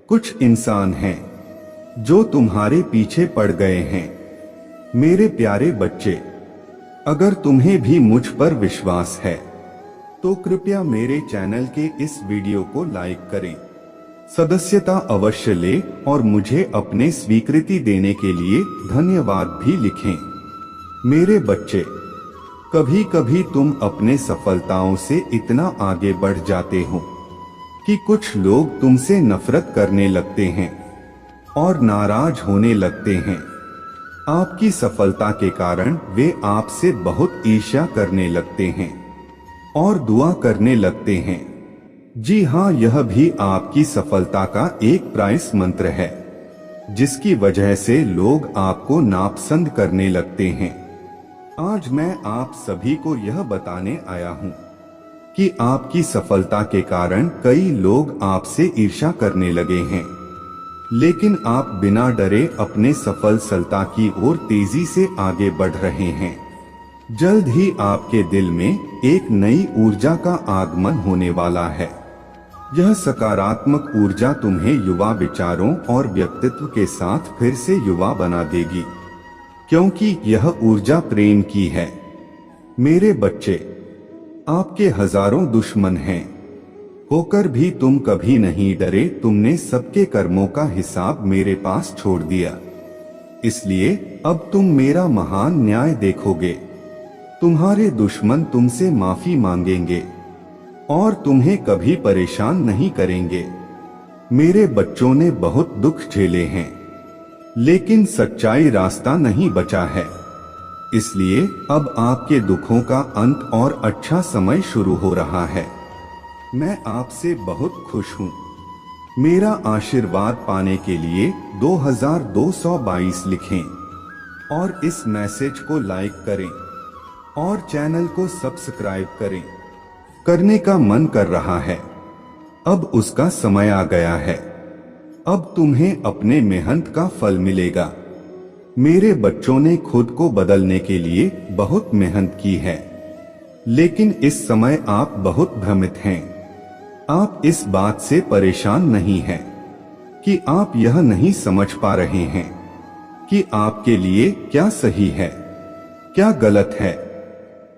कुछ इंसान हैं जो तुम्हारे पीछे पड़ गए हैं। मेरे प्यारे बच्चे, अगर तुम्हें भी मुझ पर विश्वास है तो कृपया मेरे चैनल के इस वीडियो को लाइक करें, सदस्यता अवश्य लें और मुझे अपने स्वीकृति देने के लिए धन्यवाद भी लिखें। मेरे बच्चे, कभी कभी तुम अपने सफलताओं से इतना आगे बढ़ जाते हो कि कुछ लोग तुमसे नफरत करने लगते हैं और नाराज होने लगते हैं। आपकी सफलता के कारण वे आपसे बहुत ईर्ष्या करने लगते हैं और दुआ करने लगते हैं। जी हाँ, यह भी आपकी सफलता का एक प्राइस मंत्र है, जिसकी वजह से लोग आपको नापसंद करने लगते हैं। आज मैं आप सभी को यह बताने आया हूँ कि आपकी सफलता के कारण कई लोग आपसे ईर्ष्या करने लगे हैं, लेकिन आप बिना डरे अपने सफलता की ओर तेजी से आगे बढ़ रहे हैं। जल्द ही आपके दिल में एक नई ऊर्जा का आगमन होने वाला है। यह सकारात्मक ऊर्जा तुम्हें युवा विचारों और व्यक्तित्व के साथ फिर से युवा बना देगी, क्योंकि यह ऊर्जा प्रेम की है। मेरे बच्चे, आपके हजारों दुश्मन हैं, होकर भी तुम कभी नहीं डरे। तुमने सबके कर्मों का हिसाब मेरे पास छोड़ दिया, इसलिए अब तुम मेरा महान न्याय देखोगे। तुम्हारे दुश्मन तुमसे माफी मांगेंगे और तुम्हें कभी परेशान नहीं करेंगे। मेरे बच्चों ने बहुत दुख झेले हैं, लेकिन सच्चाई रास्ता नहीं बचा है। इसलिए अब आपके दुखों का अंत और अच्छा समय शुरू हो रहा है। मैं आपसे बहुत खुश हूँ। मेरा आशीर्वाद पाने के लिए 2222 लिखें और इस मैसेज को लाइक करें और चैनल को सब्सक्राइब करें। करने का मन कर रहा है, अब उसका समय आ गया है। अब तुम्हें अपने मेहनत का फल मिलेगा। मेरे बच्चों ने खुद को बदलने के लिए बहुत मेहनत की है, लेकिन इस समय आप बहुत भ्रमित हैं। आप इस बात से परेशान नहीं हैं कि आप यह नहीं समझ पा रहे हैं कि आपके लिए क्या सही है, क्या गलत है।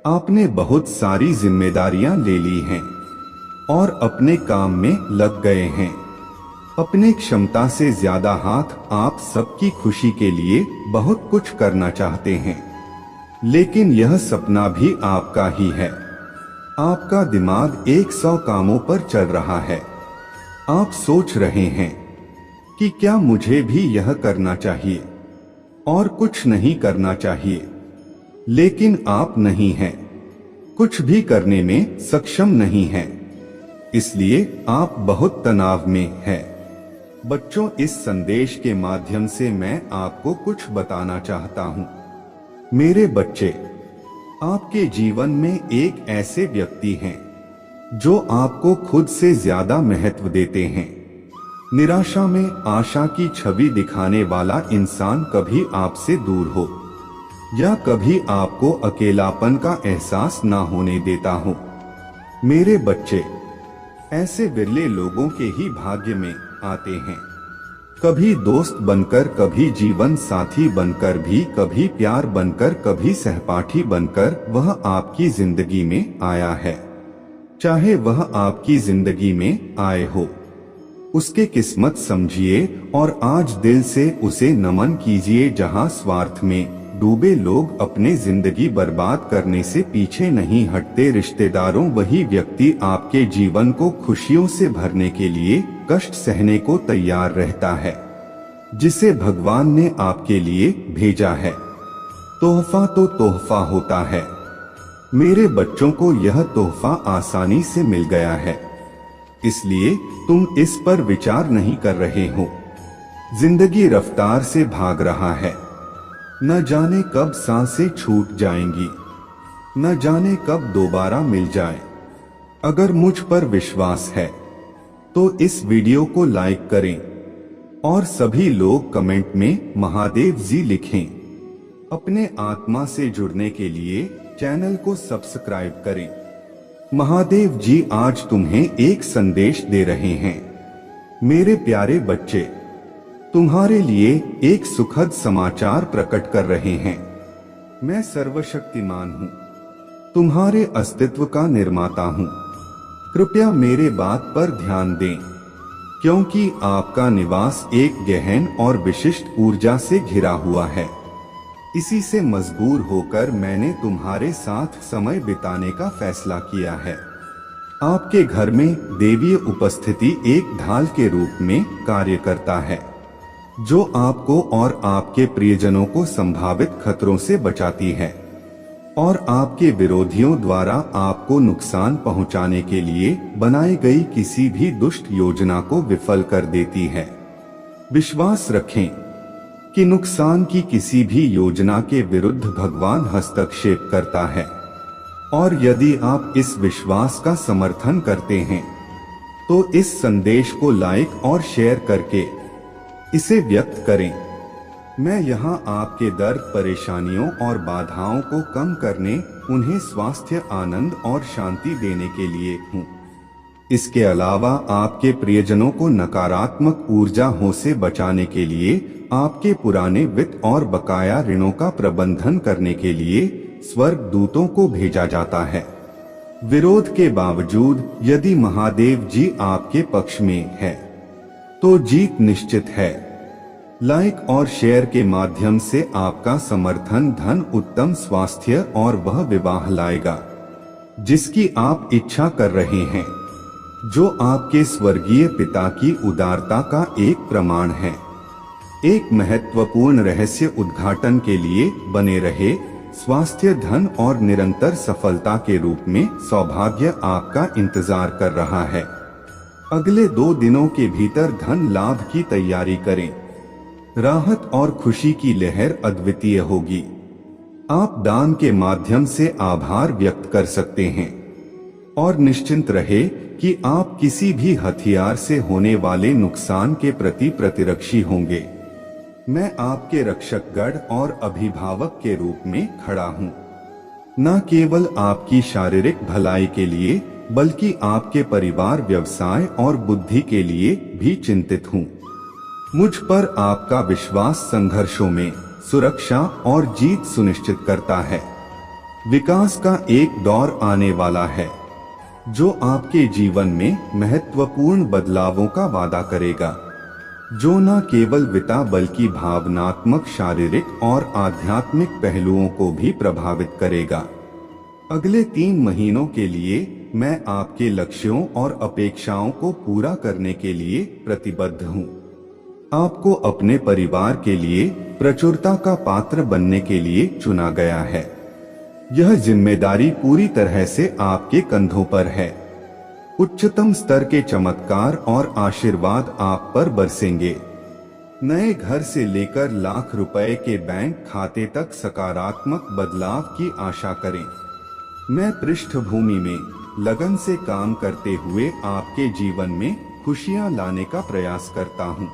आपने बहुत सारी जिम्मेदारियां ले ली हैं और अपने काम में लग गए हैं। अपने क्षमता से ज्यादा हाथ आप सबकी खुशी के लिए बहुत कुछ करना चाहते हैं, लेकिन यह सपना भी आपका ही है। आपका दिमाग 100 कामों पर चल रहा है। आप सोच रहे हैं कि क्या मुझे भी यह करना चाहिए और कुछ नहीं करना चाहिए, लेकिन आप नहीं हैं, कुछ भी करने में सक्षम नहीं हैं, इसलिए आप बहुत तनाव में हैं। बच्चों, इस संदेश के माध्यम से मैं आपको कुछ बताना चाहता हूँ। मेरे बच्चे, आपके जीवन में एक ऐसे व्यक्ति हैं जो आपको खुद से ज्यादा महत्व देते हैं। निराशा में आशा की छवि दिखाने वाला इंसान कभी आपसे दूर हो या कभी आपको अकेलापन का एहसास ना होने देता हो। मेरे बच्चे, ऐसे विरले लोगों के ही भाग्य में आते हैं। कभी दोस्त बनकर, कभी जीवन साथी बनकर भी, कभी प्यार बनकर, कभी सहपाठी बनकर वह आपकी जिंदगी में आया है। चाहे वह आपकी जिंदगी में आए हो, उसके किस्मत समझिए और आज दिल से उसे नमन कीजिए। जहां स्वार्थ में डूबे लोग अपने जिंदगी बर्बाद करने से पीछे नहीं हटते, रिश्तेदारों वही व्यक्ति आपके जीवन को खुशियों से भरने के लिए कष्ट सहने को तैयार रहता है, जिसे भगवान ने आपके लिए भेजा है। तोहफा तो तोहफा होता है। मेरे बच्चों को यह तोहफा आसानी से मिल गया है, इसलिए तुम इस पर विचार नहीं कर रहे हो। जिंदगी रफ्तार से भाग रहा है, न जाने कब सांसें छूट जाएंगी, न जाने कब दोबारा मिल जाए। अगर मुझ पर विश्वास है तो इस वीडियो को लाइक करें और सभी लोग कमेंट में महादेव जी लिखें। अपने आत्मा से जुड़ने के लिए चैनल को सब्सक्राइब करें। महादेव जी आज तुम्हें एक संदेश दे रहे हैं। मेरे प्यारे बच्चे, तुम्हारे लिए एक सुखद समाचार प्रकट कर रहे हैं। मैं सर्वशक्तिमान हूँ, तुम्हारे अस्तित्व का निर्माता हूँ। कृपया मेरे बात पर ध्यान दें, क्योंकि आपका निवास एक गहन और विशिष्ट ऊर्जा से घिरा हुआ है। इसी से मजबूर होकर मैंने तुम्हारे साथ समय बिताने का फैसला किया है। आपके घर में देवीय उपस्थिति एक ढाल के रूप में कार्य करता है, जो आपको और आपके प्रियजनों को संभावित खतरों से बचाती है और आपके विरोधियों द्वारा आपको नुकसान पहुंचाने के लिए बनाई गई किसी भी दुष्ट योजना को विफल कर देती है। विश्वास रखें कि नुकसान की किसी भी योजना के विरुद्ध भगवान हस्तक्षेप करता है, और यदि आप इस विश्वास का समर्थन करते हैं तो इस संदेश को लाइक और शेयर करके इसे व्यक्त करें। मैं यहाँ आपके दर्द, परेशानियों और बाधाओं को कम करने, उन्हें स्वास्थ्य, आनंद और शांति देने के लिए हूँ। इसके अलावा आपके प्रियजनों को नकारात्मक ऊर्जाओं से बचाने के लिए, आपके पुराने वित्त और बकाया ऋणों का प्रबंधन करने के लिए स्वर्ग दूतों को भेजा जाता है। विरोध के बावजूद यदि महादेव जी आपके पक्ष में है तो जीत निश्चित है। लाइक और शेयर के माध्यम से आपका समर्थन धन, उत्तम स्वास्थ्य और वह विवाह लाएगा जिसकी आप इच्छा कर रहे हैं, जो आपके स्वर्गीय पिता की उदारता का एक प्रमाण है। एक महत्वपूर्ण रहस्य उद्घाटन के लिए बने रहे। स्वास्थ्य, धन और निरंतर सफलता के रूप में सौभाग्य आपका इंतजार कर रहा है। अगले 2 दिनों के भीतर धन लाभ की तैयारी करें। राहत और खुशी की लहर अद्वितीय होगी। आप दान के माध्यम से आभार व्यक्त कर सकते हैं और निश्चिंत रहे कि आप किसी भी हथियार से होने वाले नुकसान के प्रति प्रतिरक्षी होंगे। मैं आपके रक्षकगढ़ और अभिभावक के रूप में खड़ा हूँ, न केवल आपकी शारीरिक भलाई के लिए बल्कि आपके परिवार, व्यवसाय और बुद्धि के लिए भी चिंतित हूँ। मुझ पर आपका विश्वास संघर्षों में सुरक्षा और जीत सुनिश्चित करता है। विकास का एक दौर आने वाला है जो आपके जीवन में महत्वपूर्ण बदलावों का वादा करेगा, जो न केवल वित्त बल्कि भावनात्मक, शारीरिक और आध्यात्मिक पहलुओं को भी प्रभावित करेगा। अगले 3 महीनों के लिए मैं आपके लक्ष्यों और अपेक्षाओं को पूरा करने के लिए प्रतिबद्ध हूँ। आपको अपने परिवार के लिए प्रचुरता का पात्र बनने के लिए चुना गया है। यह जिम्मेदारी पूरी तरह से आपके कंधों पर है। उच्चतम स्तर के चमत्कार और आशीर्वाद आप पर बरसेंगे। नए घर से लेकर लाख रुपए के बैंक खाते तक सकारात्मक बदलाव की आशा करें। मैं पृष्ठभूमि में लगन से काम करते हुए आपके जीवन में खुशियां लाने का प्रयास करता हूं।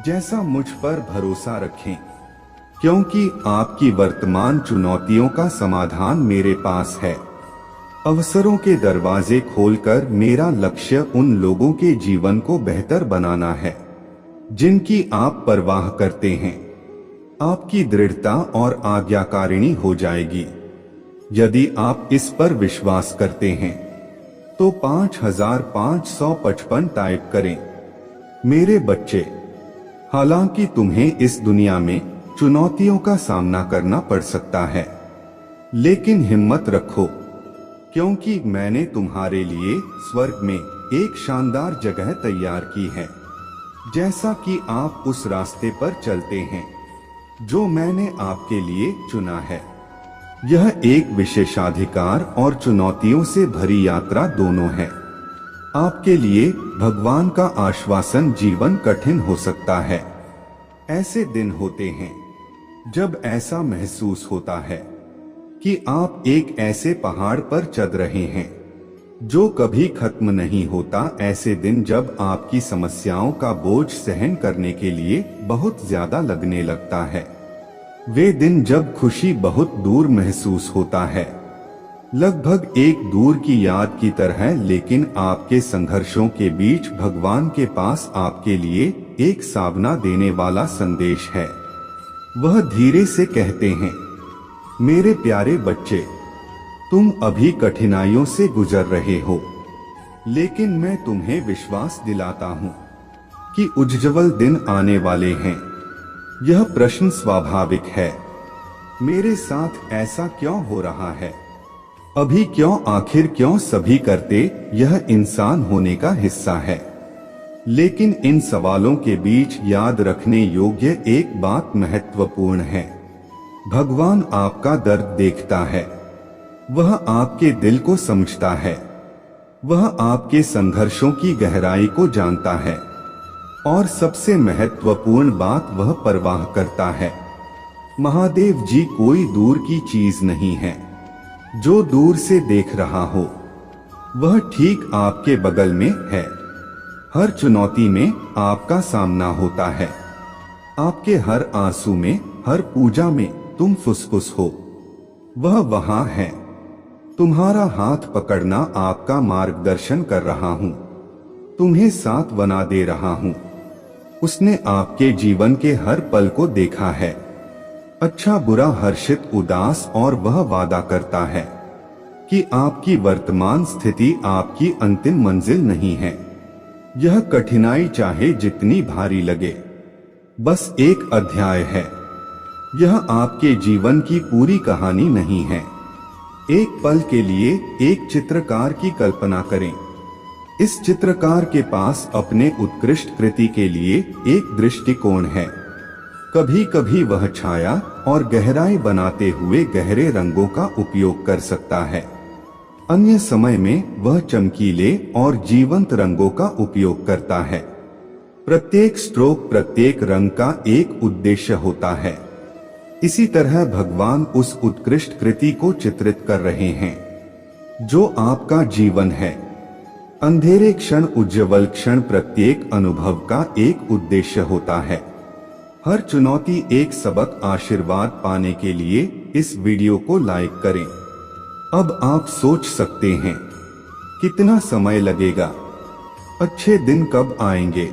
जैसा मुझ पर भरोसा रखें, क्योंकि आपकी वर्तमान चुनौतियों का समाधान मेरे पास है। अवसरों के दरवाजे खोलकर मेरा लक्ष्य उन लोगों के जीवन को बेहतर बनाना है जिनकी आप परवाह करते हैं। आपकी दृढ़ता और आज्ञाकारिणी हो जाएगी। यदि आप इस पर विश्वास करते हैं तो 5555 टाइप करें। मेरे बच्चे, हालांकि तुम्हें इस दुनिया में चुनौतियों का सामना करना पड़ सकता है, लेकिन हिम्मत रखो, क्योंकि मैंने तुम्हारे लिए स्वर्ग में एक शानदार जगह तैयार की है। जैसा कि आप उस रास्ते पर चलते हैं जो मैंने आपके लिए चुना है। यह एक विशेषाधिकार और चुनौतियों से भरी यात्रा दोनों है। आपके लिए भगवान का आश्वासन जीवन कठिन हो सकता है। ऐसे दिन होते हैं जब ऐसा महसूस होता है कि आप एक ऐसे पहाड़ पर चढ़ रहे हैं जो कभी खत्म नहीं होता। ऐसे दिन जब आपकी समस्याओं का बोझ सहन करने के लिए बहुत ज्यादा लगने लगता है, वे दिन जब खुशी बहुत दूर महसूस होता है, लगभग एक दूर की याद की तरह। लेकिन आपके संघर्षों के बीच भगवान के पास आपके लिए एक सांत्वना देने वाला संदेश है। वह धीरे से कहते हैं, मेरे प्यारे बच्चे, तुम अभी कठिनाइयों से गुजर रहे हो, लेकिन मैं तुम्हें विश्वास दिलाता हूँ कि उज्ज्वल दिन आने वाले हैं। यह प्रश्न स्वाभाविक है, मेरे साथ ऐसा क्यों हो रहा है, अभी क्यों, आखिर क्यों सभी करते। यह इंसान होने का हिस्सा है। लेकिन इन सवालों के बीच याद रखने योग्य एक बात महत्वपूर्ण है। भगवान आपका दर्द देखता है, वह आपके दिल को समझता है, वह आपके संघर्षों की गहराई को जानता है, और सबसे महत्वपूर्ण बात, वह परवाह करता है। महादेव जी कोई दूर की चीज नहीं है जो दूर से देख रहा हो, वह ठीक आपके बगल में है। हर चुनौती में आपका सामना होता है, आपके हर आंसू में, हर पूजा में तुम फुसफुस हो, वह वहां है। तुम्हारा हाथ पकड़ना, आपका मार्गदर्शन कर रहा हूं, तुम्हें सांत्वना दे रहा हूं। उसने आपके जीवन के हर पल को देखा है, अच्छा बुरा, हर्षित उदास, और वह वादा करता है कि आपकी वर्तमान स्थिति आपकी अंतिम मंजिल नहीं है। यह कठिनाई चाहे जितनी भारी लगे, बस एक अध्याय है। यह आपके जीवन की पूरी कहानी नहीं है। एक पल के लिए एक चित्रकार की कल्पना करें। इस चित्रकार के पास अपने उत्कृष्ट कृति के लिए एक दृष्टिकोण है। कभी कभी वह छाया और गहराई बनाते हुए गहरे रंगों का उपयोग कर सकता है, अन्य समय में वह चमकीले और जीवंत रंगों का उपयोग करता है। प्रत्येक स्ट्रोक, प्रत्येक रंग का एक उद्देश्य होता है। इसी तरह भगवान उस उत्कृष्ट कृति को चित्रित कर रहे हैं जो आपका जीवन है। अंधेरे क्षण, उज्ज्वल क्षण, प्रत्येक अनुभव का एक उद्देश्य होता है। हर चुनौती एक सबक। आशीर्वाद पाने के लिए इस वीडियो को लाइक करें। अब आप सोच सकते हैं, कितना समय लगेगा, अच्छे दिन कब आएंगे?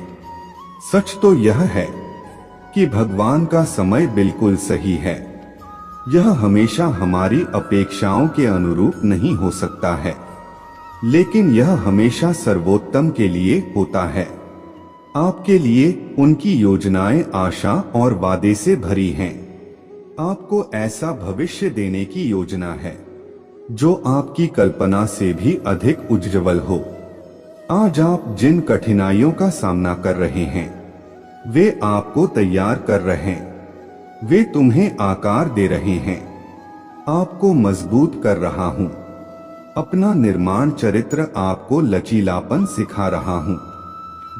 सच तो यह है कि भगवान का समय बिल्कुल सही है। यह हमेशा हमारी अपेक्षाओं के अनुरूप नहीं हो सकता है, लेकिन यह हमेशा सर्वोत्तम के लिए होता है। आपके लिए उनकी योजनाएं आशा और वादे से भरी हैं। आपको ऐसा भविष्य देने की योजना है जो आपकी कल्पना से भी अधिक उज्ज्वल हो। आज आप जिन कठिनाइयों का सामना कर रहे हैं, वे आपको तैयार कर रहे हैं, वे तुम्हें आकार दे रहे हैं, आपको मजबूत कर रहा हूं। अपना निर्माण चरित्र आपको लचीलापन सिखा रहा हूं।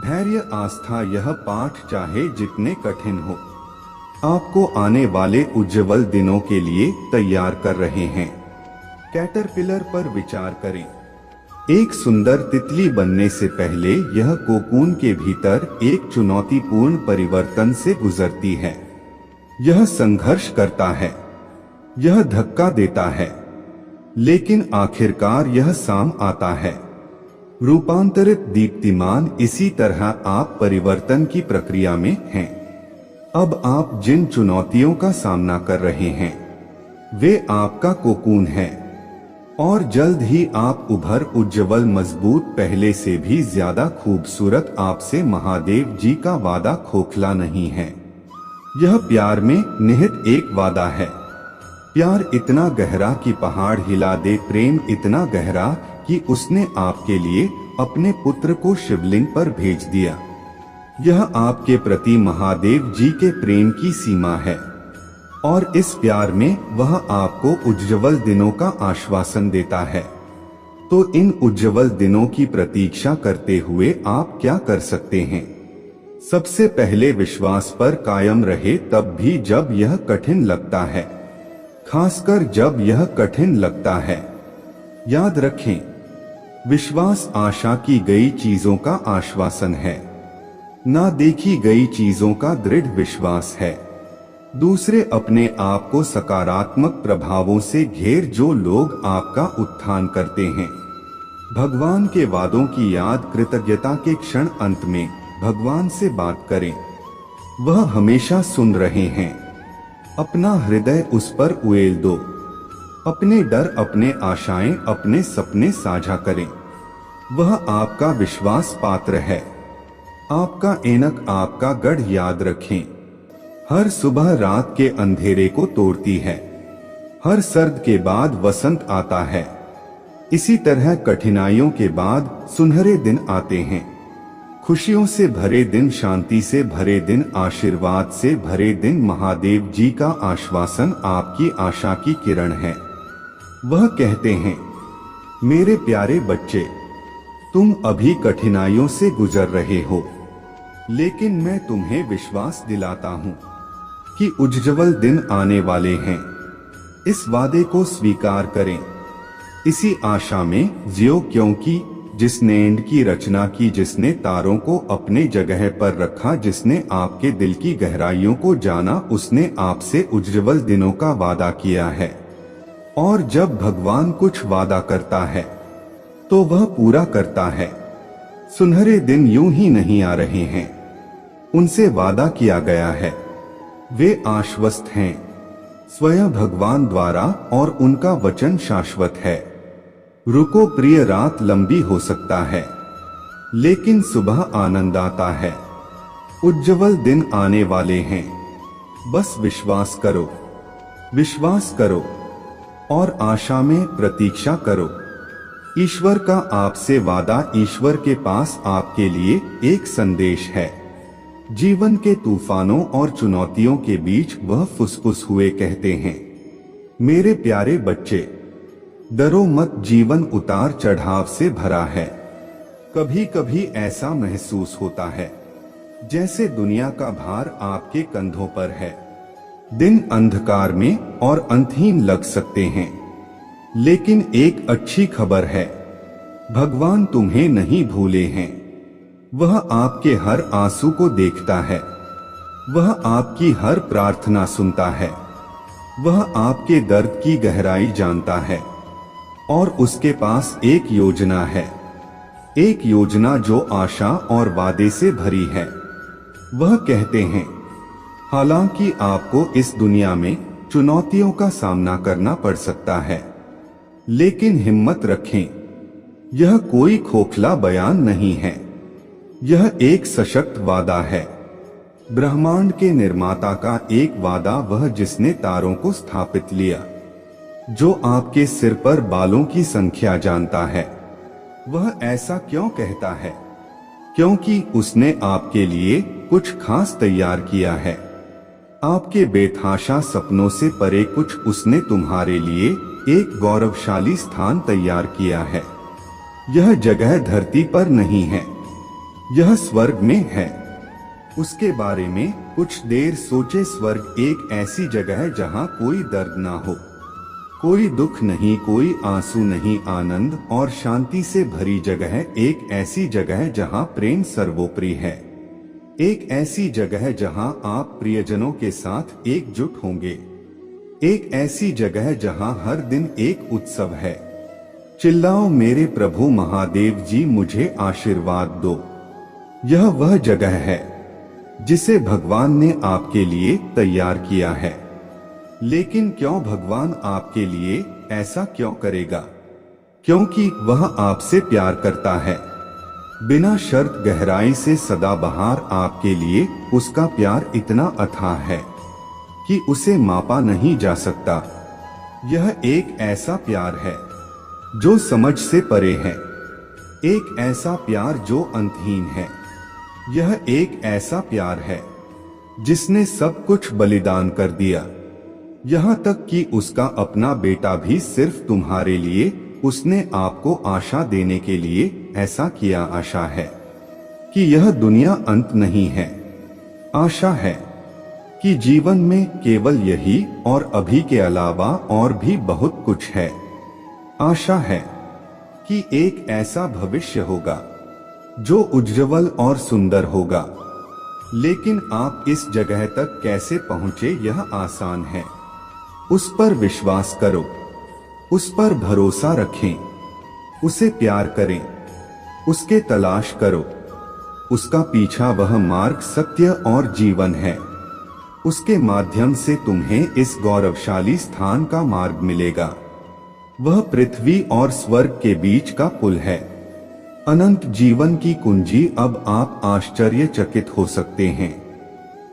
धैर्य, आस्था, यह पाठ चाहे जितने कठिन हो, आपको आने वाले उज्ज्वल दिनों के लिए तैयार कर रहे हैं। कैटरपिलर पर विचार करें। एक सुंदर तितली बनने से पहले यह कोकून के भीतर एक चुनौतीपूर्ण परिवर्तन से गुजरती है। यह संघर्ष करता है, यह धक्का देता है, लेकिन आखिरकार यह साम आता है, रूपांतरित, दीप्तिमान। इसी तरह आप परिवर्तन की प्रक्रिया में हैं। अब आप जिन चुनौतियों का सामना कर रहे हैं, वे आपका कोकून है, और जल्द ही आप उभर उज्ज्वल, मजबूत, पहले से भी ज्यादा खूबसूरत। आपसे महादेव जी का वादा खोखला नहीं है। यह प्यार में निहित एक वादा है। प्यार इतना गहरा कि पहाड़ हिला दे, प्रेम इतना गहरा कि उसने आपके लिए अपने पुत्र को शिवलिंग पर भेज दिया। यह आपके प्रति महादेव जी के प्रेम की सीमा है, और इस प्यार में वह आपको उज्ज्वल दिनों का आश्वासन देता है। तो इन उज्ज्वल दिनों की प्रतीक्षा करते हुए आप क्या कर सकते हैं? सबसे पहले विश्वास पर कायम रहे, तब भी जब यह कठिन लगता है, खासकर जब यह कठिन लगता है। याद रखें, विश्वास आशा की गई चीजों का आश्वासन है, ना देखी गई चीजों का दृढ़ विश्वास है। दूसरे अपने आप को सकारात्मक प्रभावों से घेर जो लोग आपका उत्थान करते हैं। भगवान के वादों की याद, कृतज्ञता के क्षण, अंत में भगवान से बात करें, वह हमेशा सुन रहे हैं। अपना हृदय उस पर उड़ेल दो, अपने डर, अपने आशाएं, अपने सपने साझा करें। वह आपका विश्वास पात्र है, आपका ऐनक, आपका गढ़ याद रखें। हर सुबह रात के अंधेरे को तोड़ती है, हर सर्द के बाद वसंत आता है। इसी तरह कठिनाइयों के बाद सुनहरे दिन आते हैं। खुशियों से भरे दिन, शांति से भरे दिन, आशीर्वाद से भरे दिन। महादेव जी का आश्वासन आपकी आशा की किरण है। वह कहते हैं, मेरे प्यारे बच्चे, तुम अभी कठिनाइयों से गुजर रहे हो, लेकिन मैं तुम्हें विश्वास दिलाता हूँ कि उज्ज्वल दिन आने वाले हैं। इस वादे को स्वीकार करें, इसी आशा में जियो, क्योंकि जिसने एंड की रचना की, जिसने तारों को अपने जगह पर रखा, जिसने आपके दिल की गहराइयों को जाना, उसने आपसे उज्ज्वल दिनों का वादा किया है। और जब भगवान कुछ वादा करता है तो वह पूरा करता है। सुनहरे दिन यूं ही नहीं आ रहे हैं, उनसे वादा किया गया है। वे आश्वस्त हैं स्वयं भगवान द्वारा, और उनका वचन शाश्वत है। रुको प्रिय, रात लंबी हो सकता है, लेकिन सुबह आनंद आता है। उज्ज्वल दिन आने वाले हैं, बस विश्वास करो, विश्वास करो और आशा में प्रतीक्षा करो। ईश्वर का आपसे वादा, ईश्वर के पास आपके लिए एक संदेश है। जीवन के तूफानों और चुनौतियों के बीच वह फुसफुस हुए कहते हैं, मेरे प्यारे बच्चे, डरो मत, जीवन उतार चढ़ाव से भरा है। कभी कभी ऐसा महसूस होता है जैसे दुनिया का भार आपके कंधों पर है। दिन अंधकार में और अंतहीन लग सकते हैं, लेकिन एक अच्छी खबर है, भगवान तुम्हें नहीं भूले हैं। वह आपके हर आंसू को देखता है, वह आपकी हर प्रार्थना सुनता है, वह आपके दर्द की गहराई जानता है, और उसके पास एक योजना है, एक योजना जो आशा और वादे से भरी है। वह कहते हैं, हालांकि आपको इस दुनिया में चुनौतियों का सामना करना पड़ सकता है, लेकिन हिम्मत रखें, यह कोई खोखला बयान नहीं है, यह एक सशक्त वादा है। ब्रह्मांड के निर्माता का एक वादा, वह जिसने तारों को स्थापित लिया, जो आपके सिर पर बालों की संख्या जानता है। वह ऐसा क्यों कहता है? क्योंकि उसने आपके लिए कुछ खास तैयार किया है। आपके बेतहाशा सपनों से परे कुछ उसने तुम्हारे लिए एक गौरवशाली स्थान तैयार किया है। यह जगह धरती पर नहीं है, यह स्वर्ग में है। उसके बारे में कुछ देर सोचे। स्वर्ग एक ऐसी जगह है जहाँ कोई दर्द ना हो, कोई दुख नहीं, कोई आंसू नहीं, आनंद और शांति से भरी जगह है। एक ऐसी जगह है जहाँ प्रेम सर्वोपरि है, एक ऐसी जगह है जहाँ आप प्रियजनों के साथ एकजुट होंगे, एक ऐसी जगह है जहाँ हर दिन एक उत्सव है। चिल्लाओ, मेरे प्रभु महादेव जी, मुझे आशीर्वाद दो। यह वह जगह है जिसे भगवान ने आपके लिए तैयार किया है। लेकिन क्यों भगवान आपके लिए ऐसा क्यों करेगा? क्योंकि वह आपसे प्यार करता है, बिना शर्त, गहराई से, सदाबहार। आपके लिए उसका प्यार इतना अथाह है कि उसे मापा नहीं जा सकता। यह एक ऐसा प्यार है जो समझ से परे है, एक ऐसा प्यार जो अंतहीन है। यह एक ऐसा प्यार है जिसने सब कुछ बलिदान कर दिया, यहाँ तक कि उसका अपना बेटा भी सिर्फ तुम्हारे लिए। उसने आपको आशा देने के लिए ऐसा किया। आशा है कि यह दुनिया अंत नहीं है, आशा है कि जीवन में केवल यही और अभी के अलावा और भी बहुत कुछ है। आशा है कि एक ऐसा भविष्य होगा जो उज्जवल और सुंदर होगा। लेकिन आप इस जगह तक कैसे पहुंचे यह आसान है। उस पर विश्वास करो, उस पर भरोसा रखें, उसे प्यार करें, उसके तलाश करो। उसका पीछा वह मार्ग सत्य और जीवन है। उसके माध्यम से तुम्हें इस गौरवशाली स्थान का मार्ग मिलेगा। वह पृथ्वी और स्वर्ग के बीच का पुल है। अनंत जीवन की कुंजी। अब आप आश्चर्यचकित हो सकते हैं।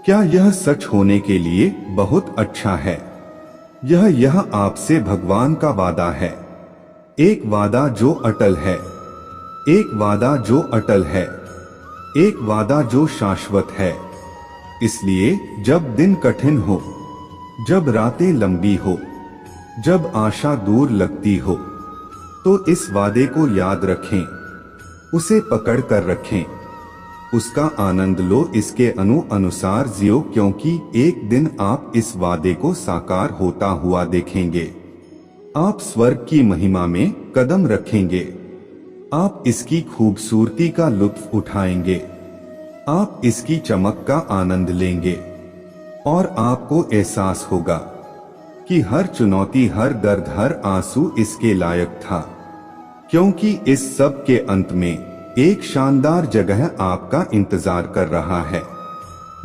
क्या यह सच होने के लिए बहुत अच्छा है? यह आपसे भगवान का वादा है। एक वादा जो अटल है, एक वादा जो अटल है, एक वादा जो शाश्वत है। इसलिए जब दिन कठिन हो, जब रातें लंबी हो, जब आशा दूर लगती हो, तो इस वादे को याद रखें, उसे पकड़ कर रखें, उसका आनंद लो, इसके अनुसार जियो, क्योंकि एक दिन आप इस वादे को साकार होता हुआ देखेंगे। आप स्वर्ग की महिमा में कदम रखेंगे। आप इसकी खूबसूरती का लुत्फ उठाएंगे। आप इसकी चमक का आनंद लेंगे और आपको एहसास होगा कि हर चुनौती, हर दर्द, हर आंसू इसके लायक था, क्योंकि इस सब के अंत में एक शानदार जगह आपका इंतजार कर रहा है।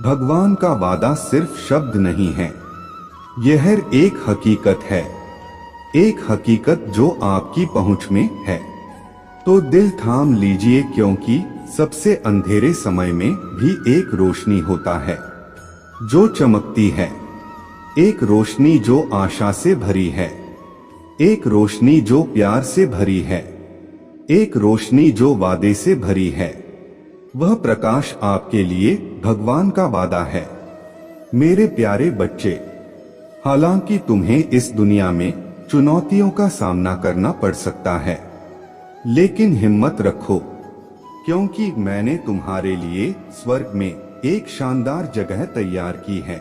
भगवान का वादा सिर्फ शब्द नहीं है, यह एक हकीकत है, एक हकीकत जो आपकी पहुंच में है। तो दिल थाम लीजिए, क्योंकि सबसे अंधेरे समय में भी एक रोशनी होता है जो चमकती है। एक रोशनी जो आशा से भरी है, एक रोशनी जो प्यार से भरी है, एक रोशनी जो वादे से भरी है। वह प्रकाश आपके लिए भगवान का वादा है। मेरे प्यारे बच्चे, हालांकि तुम्हें इस दुनिया में चुनौतियों का सामना करना पड़ सकता है, लेकिन हिम्मत रखो, क्योंकि मैंने तुम्हारे लिए स्वर्ग में एक शानदार जगह तैयार की है।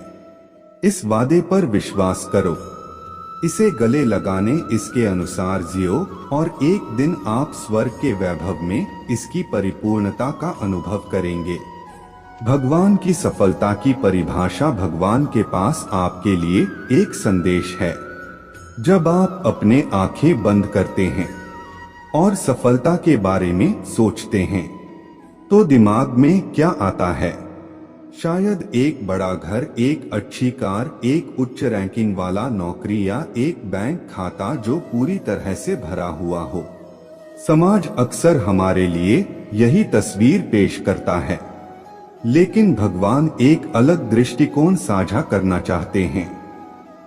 इस वादे पर विश्वास करो, इसे गले लगाने, इसके अनुसार जियो, और एक दिन आप स्वर्ग के वैभव में इसकी परिपूर्णता का अनुभव करेंगे। भगवान की सफलता की परिभाषा। भगवान के पास आपके लिए एक संदेश है। जब आप अपने आंखें बंद करते हैं और सफलता के बारे में सोचते हैं, तो दिमाग में क्या आता है? शायद एक बड़ा घर, एक अच्छी कार, एक उच्च रैंकिंग वाला नौकरी या एक बैंक खाता जो पूरी तरह से भरा हुआ हो। समाज अक्सर हमारे लिए यही तस्वीर पेश करता है, लेकिन भगवान एक अलग दृष्टिकोण साझा करना चाहते हैं।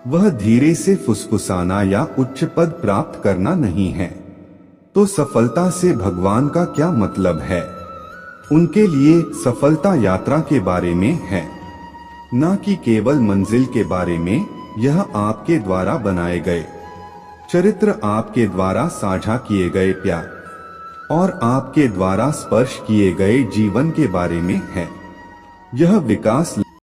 वह धीरे से फुसफुसाना या उच्च पद प्राप्त करना नहीं है। तो सफलता से भगवान का क्या मतलब है? उनके लिए सफलता यात्रा के बारे में है, न कि केवल मंजिल के बारे में। यह आपके द्वारा बनाए गए चरित्र, आपके द्वारा साझा किए गए प्यार और आपके द्वारा स्पर्श किए गए जीवन के बारे में है। यह विकास